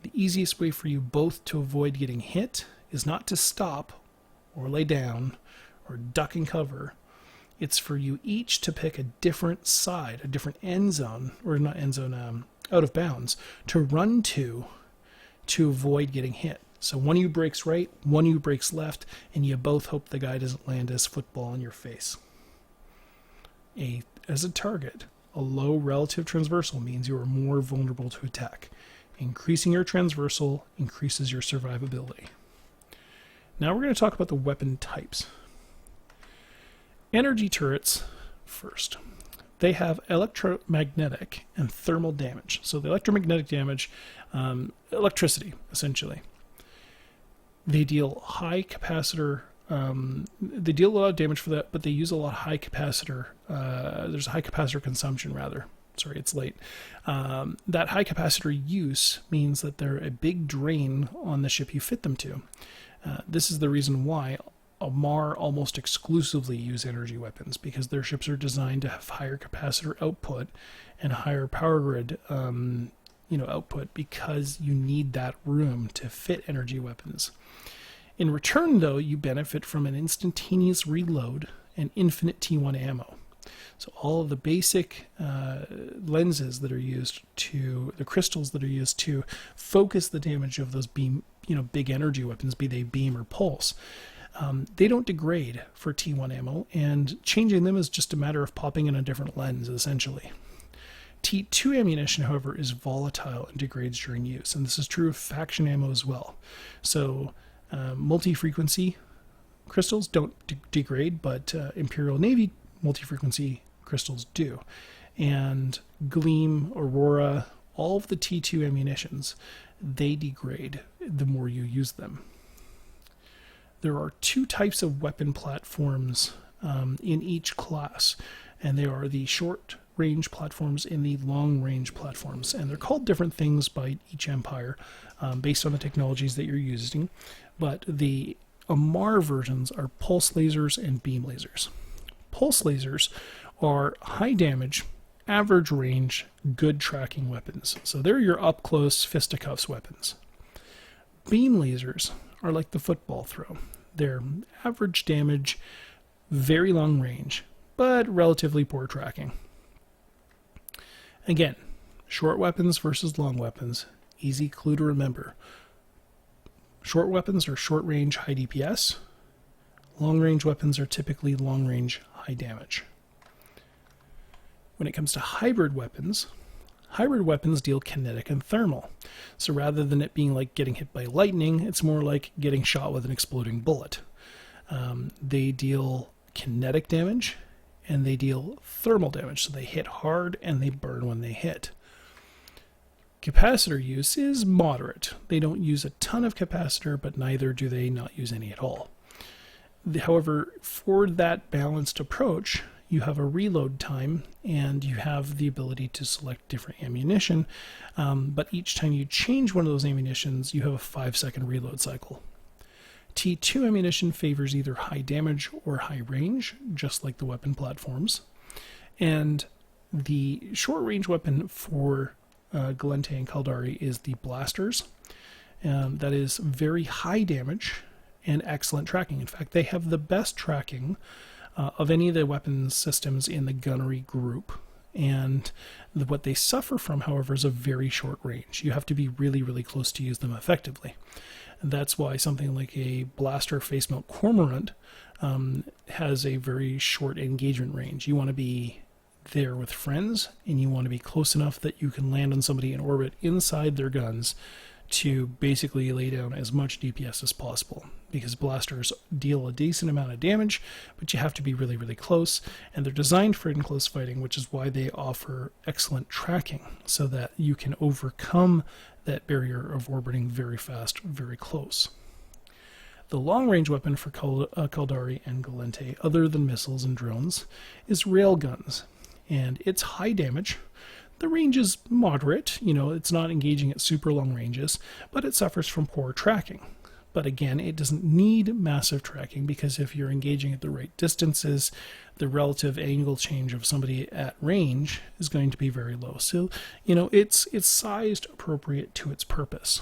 the easiest way for you both to avoid getting hit is not to stop or lay down or duck and cover. It's for you each to pick a different side, a different end zone, or not end zone, out of bounds, to run to avoid getting hit. So one of you breaks right, one of you breaks left, and you both hope the guy doesn't land his football in your face. As a target, a low relative transversal means you are more vulnerable to attack. Increasing your transversal increases your survivability. Now we're going to talk about the weapon types. Energy turrets first. They have electromagnetic and thermal damage. So the electromagnetic damage, electricity, essentially. They deal high capacitor. They deal a lot of damage for that, but they use a lot of high capacitor. There's a high capacitor consumption, rather. Sorry, it's late. That high capacitor use means that they're a big drain on the ship you fit them to. This is the reason why Amarr almost exclusively use energy weapons, because their ships are designed to have higher capacitor output and higher power grid output, because you need that room to fit energy weapons. In return, though, you benefit from an instantaneous reload and infinite T1 ammo. So all of the basic lenses that are used the crystals that are used to focus the damage of those big energy weapons, be they beam or pulse, they don't degrade for T1 ammo, and changing them is just a matter of popping in a different lens, essentially. T2 ammunition, however, is volatile and degrades during use, and this is true of faction ammo as well. So multi-frequency crystals don't degrade, but Imperial Navy multi-frequency crystals do. And Gleam, Aurora, all of the T2 ammunitions, they degrade the more you use them. There are two types of weapon platforms in each class, and they are the short-range platforms and the long-range platforms. And they're called different things by each empire based on the technologies that you're using. But the Amarr versions are pulse lasers and beam lasers. Pulse lasers are high damage, average range, good tracking weapons. So they're your up-close fisticuffs weapons. Beam lasers are like the football throw. They're average damage, very long range, but relatively poor tracking. Again, short weapons versus long weapons. Easy clue to remember. Short weapons are short range, high DPS. Long range weapons are typically long range, high damage. When it comes to hybrid weapons deal kinetic and thermal. So rather than it being like getting hit by lightning, it's more like getting shot with an exploding bullet. They deal kinetic damage and they deal thermal damage. So they hit hard and they burn when they hit. Capacitor use is moderate. They don't use a ton of capacitor, but neither do they not use any at all. However, for that balanced approach, you have a reload time and you have the ability to select different ammunition, but each time you change one of those ammunitions, you have a 5-second reload cycle. T2 ammunition favors either high damage or high range, just like the weapon platforms. And the short range weapon for Gallente and Caldari is the blasters. That is very high damage and excellent tracking. In fact, they have the best tracking of any of the weapons systems in the gunnery group. And what they suffer from, however, is a very short range. You have to be really, really close to use them effectively. And that's why something like a blaster face mount cormorant has a very short engagement range. You want to be there with friends, and you want to be close enough that you can land on somebody in orbit inside their guns to basically lay down as much DPS as possible, because blasters deal a decent amount of damage, but you have to be really, really close, and they're designed for in-close fighting, which is why they offer excellent tracking, so that you can overcome that barrier of orbiting very fast, very close. The long-range weapon for Caldari and Gallente, other than missiles and drones, is railguns, and it's high damage. The range is moderate, it's not engaging at super long ranges, but it suffers from poor tracking. But again, it doesn't need massive tracking because if you're engaging at the right distances, the relative angle change of somebody at range is going to be very low. So, it's sized appropriate to its purpose.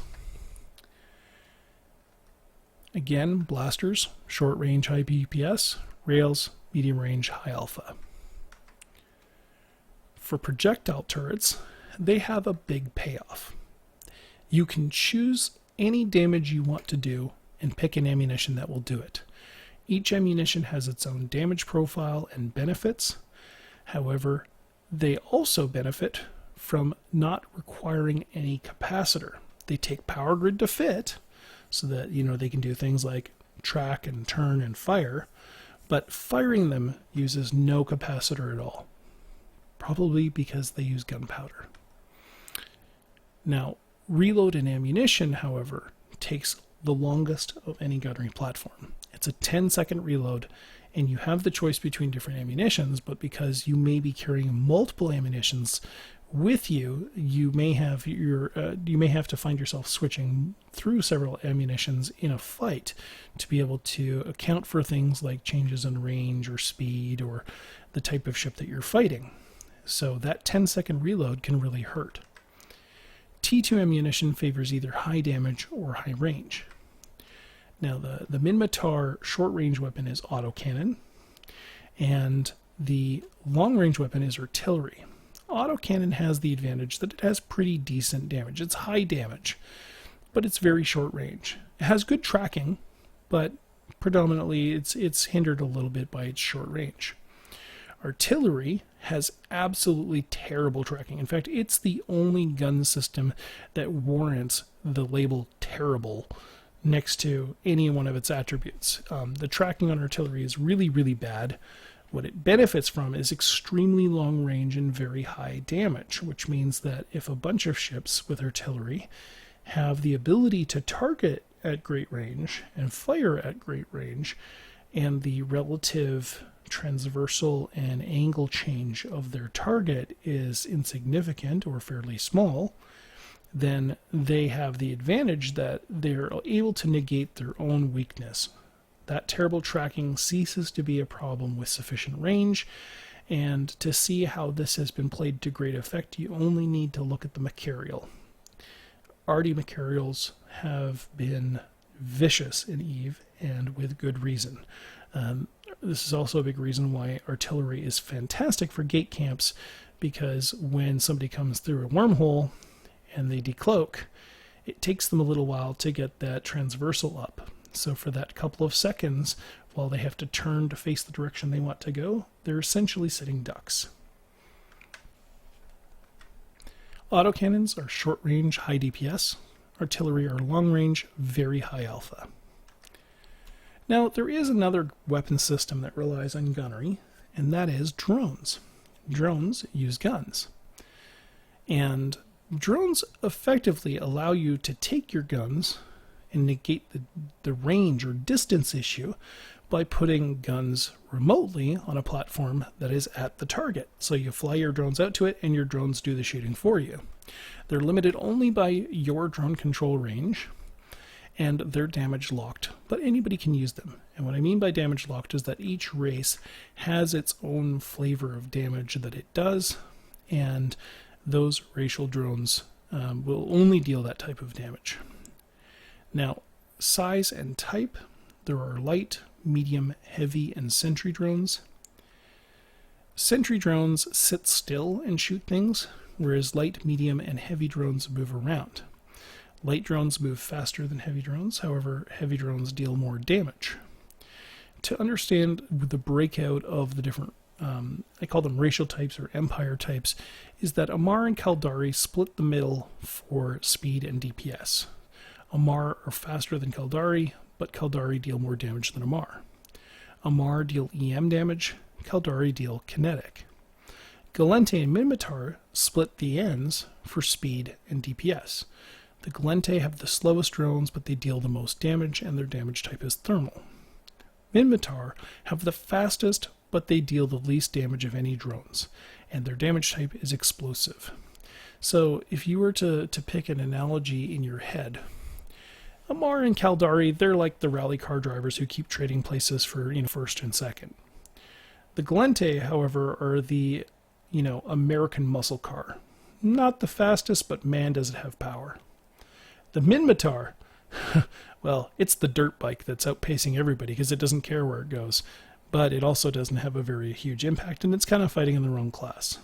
Again, blasters, short range, high DPS, rails, medium range, high alpha. For projectile turrets, they have a big payoff. You can choose any damage you want to do and pick an ammunition that will do it. Each ammunition has its own damage profile and benefits. However, they also benefit from not requiring any capacitor. They take power grid to fit so that they can do things like track and turn and fire, but firing them uses no capacitor at all, probably because they use gunpowder. Now, reload and ammunition, however, takes the longest of any gunnery platform. It's a 10-second reload, and you have the choice between different ammunitions, but because you may be carrying multiple ammunitions with you, you may have to find yourself switching through several ammunitions in a fight to be able to account for things like changes in range or speed or the type of ship that you're fighting. So that 10-second reload can really hurt. T2 ammunition favors either high damage or high range. Now the Minmatar short-range weapon is autocannon, and the long-range weapon is artillery. Autocannon has the advantage that it has pretty decent damage. It's high damage, but it's very short range. It has good tracking, but predominantly it's hindered a little bit by its short range. Artillery has absolutely terrible tracking. In fact, it's the only gun system that warrants the label terrible next to any one of its attributes. The tracking on artillery is really, really bad. What it benefits from is extremely long range and very high damage, which means that if a bunch of ships with artillery have the ability to target at great range and fire at great range, and the relative transversal and angle change of their target is insignificant or fairly small, then they have the advantage that they're able to negate their own weakness. That terrible tracking ceases to be a problem with sufficient range, and to see how this has been played to great effect, you only need to look at the Macarial. Arty Macarials have been vicious in EVE, and with good reason. This is also a big reason why artillery is fantastic for gate camps, because when somebody comes through a wormhole and they decloak, it takes them a little while to get that transversal up. So for that couple of seconds, while they have to turn to face the direction they want to go, they're essentially sitting ducks. Autocannons are short range, high DPS. Artillery are long range, very high alpha. Now, there is another weapon system that relies on gunnery, and that is drones. Drones use guns. And drones effectively allow you to take your guns and negate the range or distance issue by putting guns remotely on a platform that is at the target. So you fly your drones out to it and your drones do the shooting for you. They're limited only by your drone control range, and they're damage locked, but anybody can use them. And what I mean by damage locked is that each race has its own flavor of damage that it does, and those racial drones will only deal that type of damage. Now, size and type, there are light, medium, heavy, and sentry drones. Sentry drones sit still and shoot things, whereas light, medium, and heavy drones move around. Light drones move faster than heavy drones, however, heavy drones deal more damage. To understand the breakout of the different, I call them racial types or empire types, is that Amarr and Caldari split the middle for speed and DPS. Amarr are faster than Caldari, but Caldari deal more damage than Amarr. Amarr deal EM damage, Caldari deal kinetic. Gallente and Minmatar split the ends for speed and DPS. The Gallente have the slowest drones, but they deal the most damage, and their damage type is thermal. Minmatar have the fastest, but they deal the least damage of any drones, and their damage type is explosive. So if you were to pick an analogy in your head, Amar and Caldari, they're like the rally car drivers who keep trading places for, first and second. The Glente, however, are the, American muscle car. Not the fastest, but man does it have power. The Minmatar, well, it's the dirt bike that's outpacing everybody because it doesn't care where it goes, but it also doesn't have a very huge impact, and it's kind of fighting in the wrong class.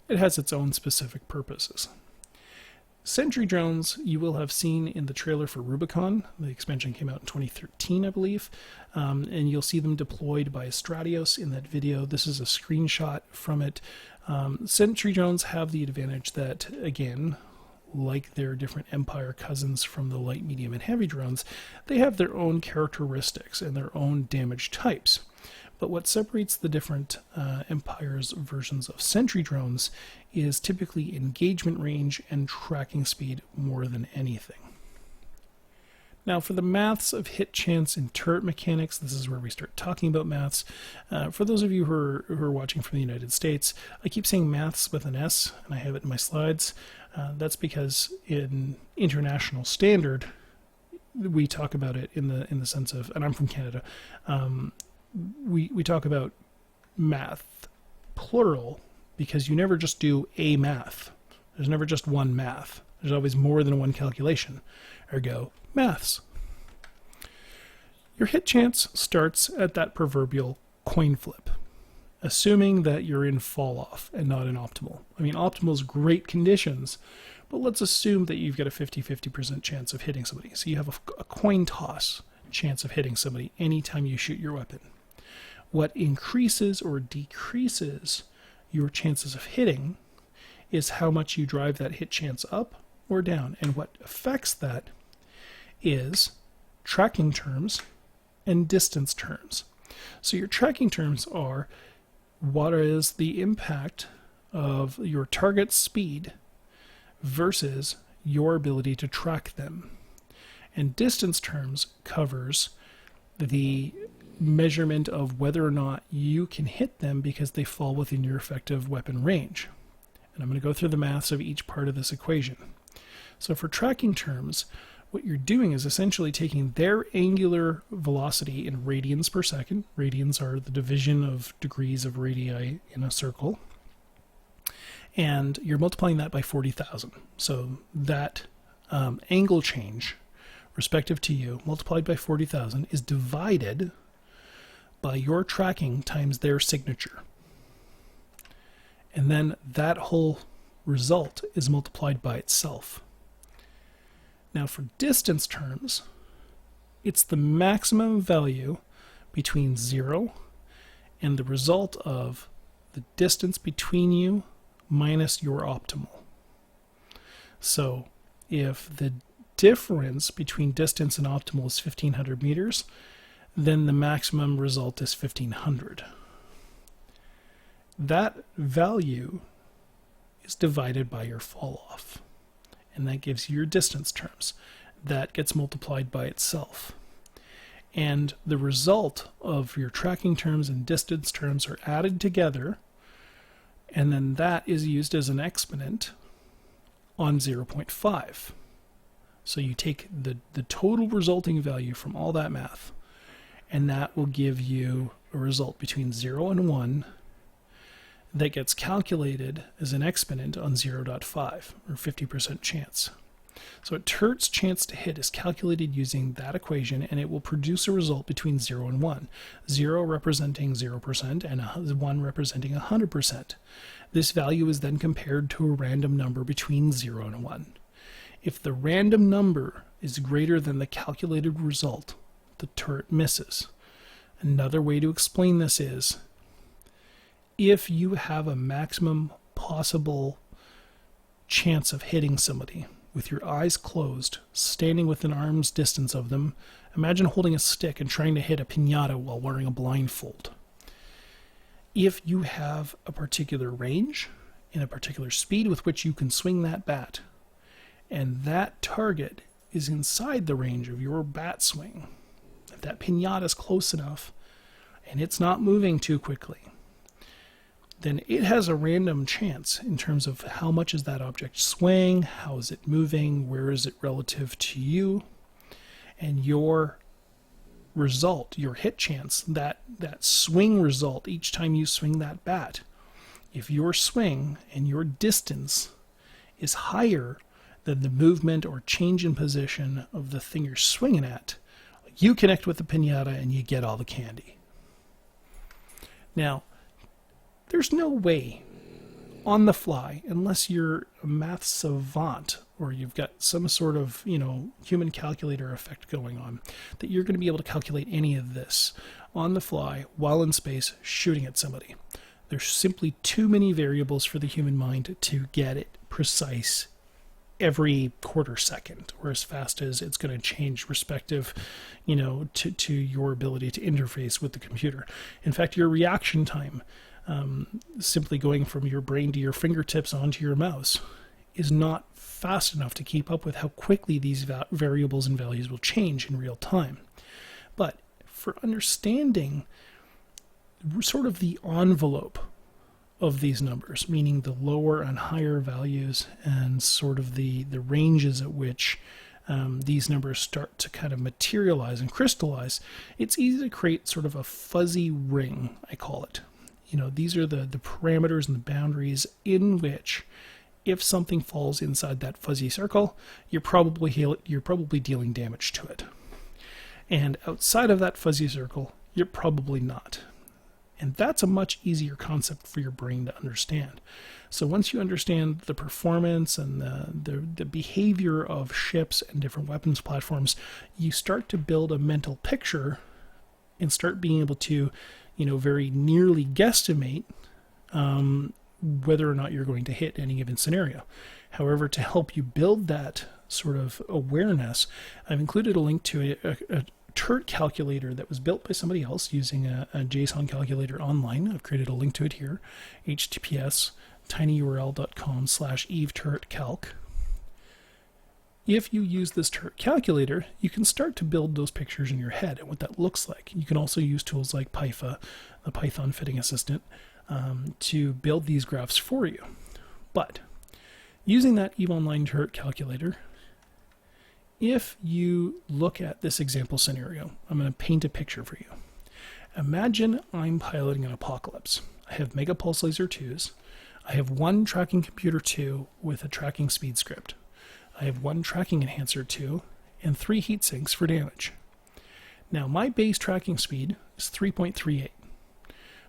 It has its own specific purposes. Sentry drones you will have seen in the trailer for Rubicon. The expansion came out in 2013, I believe, and you'll see them deployed by Stratios in that video. This is a screenshot from it. Sentry drones have the advantage that, again, like their different Empire cousins from the light, medium, and heavy drones, they have their own characteristics and their own damage types. But what separates the different Empire's versions of Sentry drones is typically engagement range and tracking speed more than anything. Now, for the maths of hit chance and turret mechanics, this is where we start talking about maths. For those of you who are watching from the United States, I keep saying maths with an S, and I have it in my slides. That's because in international standard, we talk about it in the sense of, and I'm from Canada, we talk about math plural because you never just do a math. There's never just one math. There's always more than one calculation. Ergo, maths. Your hit chance starts at that proverbial coin flip, assuming that you're in fall off and not in optimal. I mean, optimal is great conditions, but let's assume that you've got a 50-50% chance of hitting somebody. So you have a coin toss chance of hitting somebody anytime you shoot your weapon. What increases or decreases your chances of hitting is how much you drive that hit chance up or down. And what affects that is tracking terms and distance terms. So your tracking terms are what is the impact of your target's speed versus your ability to track them. And distance terms covers the measurement of whether or not you can hit them because they fall within your effective weapon range. And I'm going to go through the maths of each part of this equation. So for tracking terms, what you're doing is essentially taking their angular velocity in radians per second. Radians are the division of degrees of radii in a circle. And you're multiplying that by 40,000. So that angle change, respective to you, multiplied by 40,000, is divided by your tracking times their signature. And then that whole result is multiplied by itself. Now for distance terms, it's the maximum value between 0 and the result of the distance between you minus your optimal. So if the difference between distance and optimal is 1,500 meters, then the maximum result is 1,500. That value is divided by your fall off, and that gives you your distance terms. That gets multiplied by itself. And the result of your tracking terms and distance terms are added together, and then that is used as an exponent on 0.5. So you take the total resulting value from all that math, and that will give you a result between 0 and 1 that gets calculated as an exponent on 0.5, or 50% chance. So a turret's chance to hit is calculated using that equation, and it will produce a result between 0 and 1. 0 representing 0% and 1 representing 100%. This value is then compared to a random number between 0 and 1. If the random number is greater than the calculated result, the turret misses. Another way to explain this is, if you have a maximum possible chance of hitting somebody with your eyes closed, standing within arm's distance of them, imagine holding a stick and trying to hit a piñata while wearing a blindfold. If you have a particular range and a particular speed with which you can swing that bat, and that target is inside the range of your bat swing, if that piñata is close enough and it's not moving too quickly, then it has a random chance in terms of how much is that object swaying, how is it moving, where is it relative to you, and your result, your hit chance, that swing result each time you swing that bat. If your swing and your distance is higher than the movement or change in position of the thing you're swinging at, you connect with the piñata and you get all the candy. Now, there's no way on the fly, unless you're a math savant or you've got some sort of, human calculator effect going on, that you're going to be able to calculate any of this on the fly while in space shooting at somebody. There's simply too many variables for the human mind to get it precise every quarter second, or as fast as it's going to change respective, to your ability to interface with the computer. In fact, your reaction time, simply going from your brain to your fingertips onto your mouse, is not fast enough to keep up with how quickly these variables and values will change in real time. But for understanding sort of the envelope of these numbers, meaning the lower and higher values and sort of the ranges at which these numbers start to kind of materialize and crystallize, it's easy to create sort of a fuzzy ring, I call it. These are the parameters and the boundaries in which, if something falls inside that fuzzy circle, you're probably dealing damage to it. And outside of that fuzzy circle, you're probably not. And that's a much easier concept for your brain to understand. So once you understand the performance and the behavior of ships and different weapons platforms, you start to build a mental picture and start being able to, very nearly guesstimate whether or not you're going to hit any given scenario. However, to help you build that sort of awareness, I've included a link to a turret calculator that was built by somebody else using a JSON calculator online. I've created a link to it here, https://tinyurl.com/eveturretcalc. If you use this turret calculator, you can start to build those pictures in your head and what that looks like. You can also use tools like Python, the Python fitting assistant, to build these graphs for you. But using that EVE Online turret calculator, if you look at this example scenario, I'm going to paint a picture for you. Imagine I'm piloting an apocalypse. I have Mega Pulse Laser 2s. I have one tracking computer 2 with a tracking speed script. I have one tracking enhancer 2 and 3 heat sinks for damage. Now my base tracking speed is 3.38.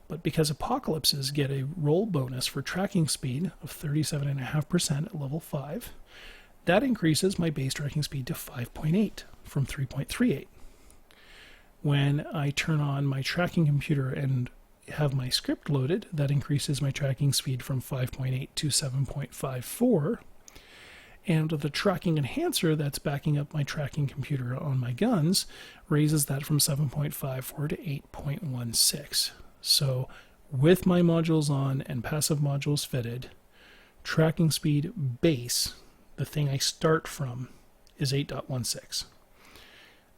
But because apocalypses get a roll bonus for tracking speed of 37.5% at level 5, that increases my base tracking speed to 5.8 from 3.38. When I turn on my tracking computer and have my script loaded, that increases my tracking speed from 5.8 to 7.54. And the tracking enhancer that's backing up my tracking computer on my guns raises that from 7.54 to 8.16. So with my modules on and passive modules fitted, tracking speed base, the thing I start from, is 8.16.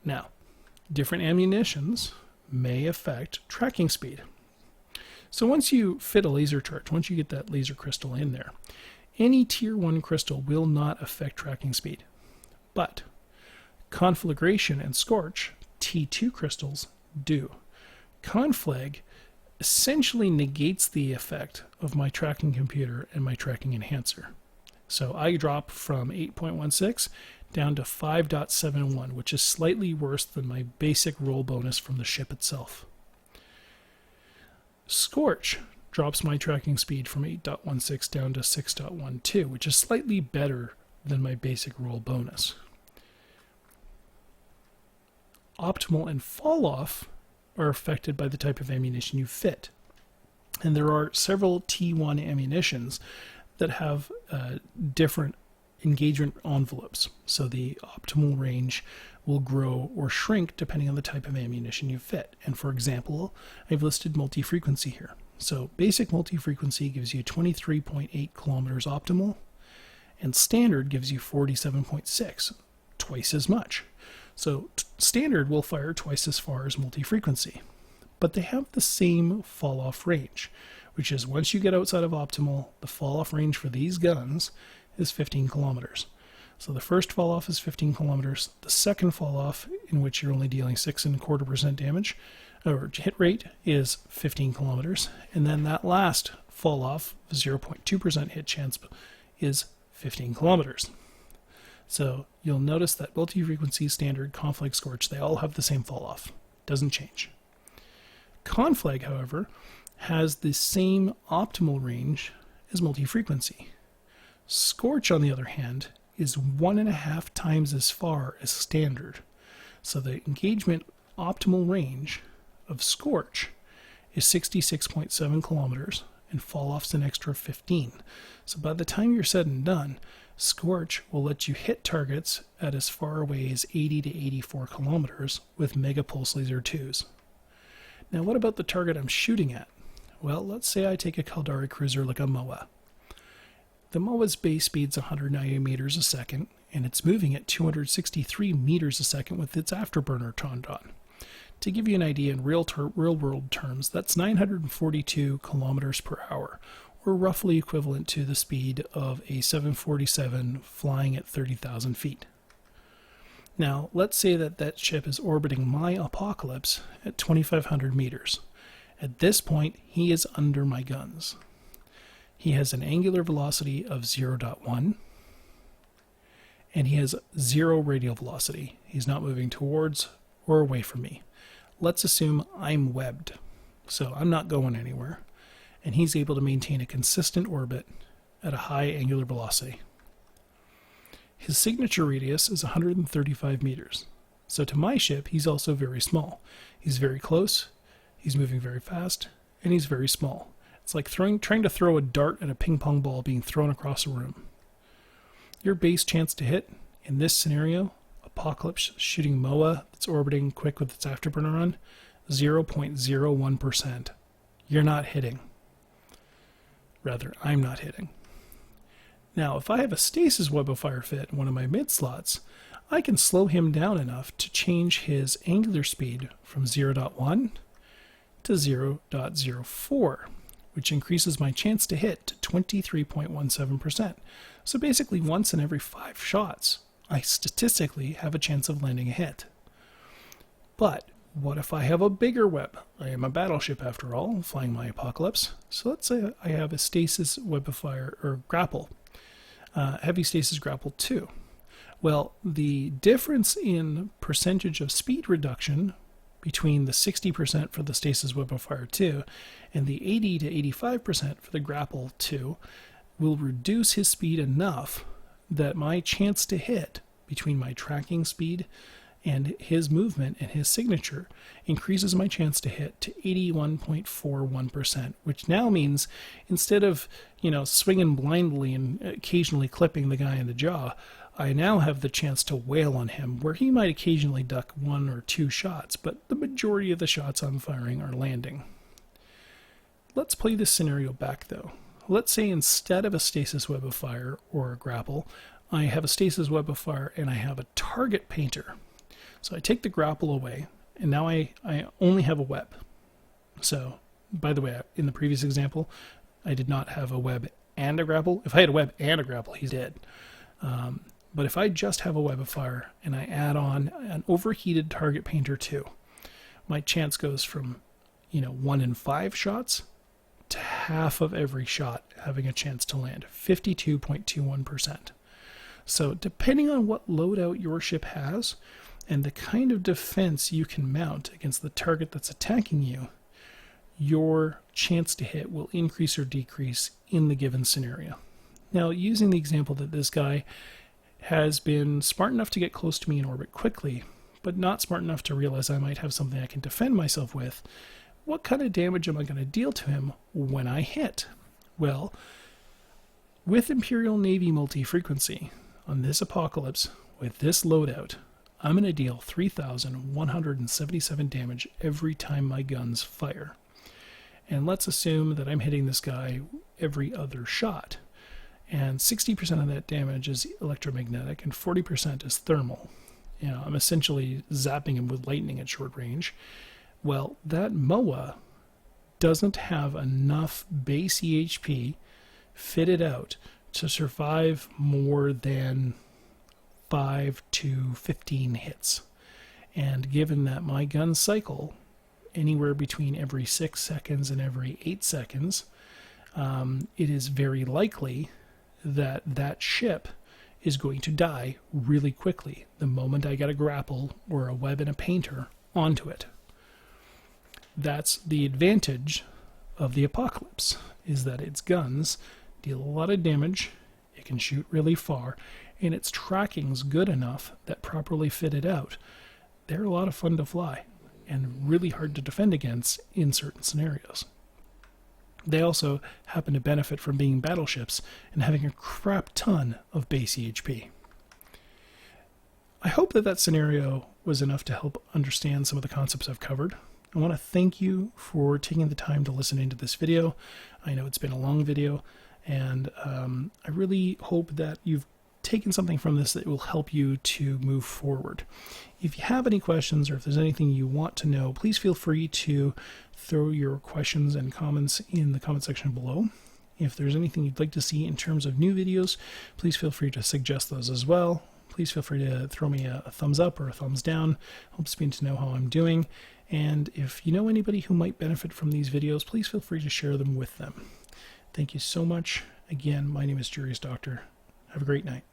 Now, different ammunitions may affect tracking speed. So once you fit a laser turret, once you get that laser crystal in there, any tier 1 crystal will not affect tracking speed. But conflagration and scorch, T2 crystals, do. Conflag essentially negates the effect of my tracking computer and my tracking enhancer. So I drop from 8.16 down to 5.71, which is slightly worse than my basic roll bonus from the ship itself. Scorch drops my tracking speed from 8.16 down to 6.12, which is slightly better than my basic roll bonus. Optimal and fall off are affected by the type of ammunition you fit. And there are several T1 ammunitions that have different engagement envelopes. So the optimal range will grow or shrink depending on the type of ammunition you fit. And for example, I've listed multi-frequency here. So basic multi-frequency gives you 23.8 kilometers optimal, and standard gives you 47.6, twice as much. So standard will fire twice as far as multi-frequency, but they have the same fall-off range, which is once you get outside of optimal, the fall-off range for these guns is 15 kilometers. So the first fall-off is 15 kilometers. The second fall-off, in which you're only dealing 6.25% damage, or hit rate, is 15 kilometers. And then that last fall-off, 0.2% hit chance, is 15 kilometers. So you'll notice that multi-frequency, standard, conflag, scorch, they all have the same fall-off. Doesn't change. Conflag, however, has the same optimal range as multi-frequency. Scorch, on the other hand, is 1.5 times as far as standard. So the engagement optimal range of Scorch is 66.7 kilometers, and fall-off's an extra 15. So by the time you're said and done, Scorch will let you hit targets at as far away as 80 to 84 kilometers with Mega Pulse Laser 2s. Now what about the target I'm shooting at? Well, let's say I take a Caldari cruiser like a MOA. The MOA's base speed's 190 meters a second, and it's moving at 263 meters a second with its afterburner turned on. To give you an idea in real-world terms, that's 942 kilometers per hour, or roughly equivalent to the speed of a 747 flying at 30,000 feet. Now, let's say that that ship is orbiting my Apocalypse at 2,500 meters. At this point, he is under my guns. He has an angular velocity of 0.1, and he has 0 radial velocity. He's not moving towards or away from me. Let's assume I'm webbed, so I'm not going anywhere, and he's able to maintain a consistent orbit at a high angular velocity. His signature radius is 135 meters, so to my ship, he's also very small. He's very close, he's moving very fast, and he's very small. It's like trying to throw a dart at a ping pong ball being thrown across a room. Your base chance to hit, in this scenario, Apocalypse shooting MOA that's orbiting quick with its afterburner on, 0.01%. You're not hitting. Rather, I'm not hitting. Now, if I have a stasis web of fire fit in one of my mid slots, I can slow him down enough to change his angular speed from 0.1 to 0.04. which increases my chance to hit to 23.17%. So basically, once in every 5 shots, I statistically have a chance of landing a hit. But what if I have a bigger web? I am a battleship after all, flying my Apocalypse. So let's say I have a stasis web of fire, or grapple, heavy stasis grapple 2. Well, the difference in percentage of speed reduction between the 60% for the stasis web of fire 2 and the 80 to 85% for the grapple 2 will reduce his speed enough that my chance to hit between my tracking speed and his movement and his signature increases my chance to hit to 81.41%, which now means instead of, swinging blindly and occasionally clipping the guy in the jaw, I now have the chance to wail on him, where he might occasionally duck 1 or 2 shots, but the majority of the shots I'm firing are landing. Let's play this scenario back, though. Let's say instead of a stasis web of fire or a grapple, I have a stasis web of fire and I have a target painter. So I take the grapple away, and now I only have a web. So, by the way, in the previous example, I did not have a web and a grapple. If I had a web and a grapple, he's dead. But if I just have a web of fire and I add on an overheated target painter 2, my chance goes from 1 in 5 shots to half of every shot having a chance to land, 52.21%. So depending on what loadout your ship has and the kind of defense you can mount against the target that's attacking you, your chance to hit will increase or decrease in the given scenario. Now, using the example that this guy has been smart enough to get close to me in orbit quickly, but not smart enough to realize I might have something I can defend myself with, what kind of damage am I going to deal to him when I hit? Well, with Imperial Navy multi-frequency, on this Apocalypse, with this loadout, I'm going to deal 3,177 damage every time my guns fire. And let's assume that I'm hitting this guy every other shot. And 60% of that damage is electromagnetic and 40% is thermal. I'm essentially zapping him with lightning at short range. Well, that MOA doesn't have enough base EHP fitted out to survive more than 5 to 15 hits. And given that my guns cycle anywhere between every 6 seconds and every 8 seconds, it is very likely that that ship is going to die really quickly the moment I get a grapple or a web and a painter onto it. That's the advantage of the Apocalypse, is that its guns deal a lot of damage, it can shoot really far, and its tracking's good enough that properly fitted out, they're a lot of fun to fly and really hard to defend against in certain scenarios. They also happen to benefit from being battleships and having a crap ton of base EHP. I hope that that scenario was enough to help understand some of the concepts I've covered. I want to thank you for taking the time to listen into this video. I know it's been a long video, and I really hope that you've taken something from this that will help you to move forward. If you have any questions or if there's anything you want to know, please feel free to throw your questions and comments in the comment section below. If there's anything you'd like to see in terms of new videos, please feel free to suggest those as well. Please feel free to throw me a thumbs up or a thumbs down. Helps me to know how I'm doing. And if you know anybody who might benefit from these videos, please feel free to share them with them. Thank you so much. Again, my name is Jurius Doctor. Have a great night.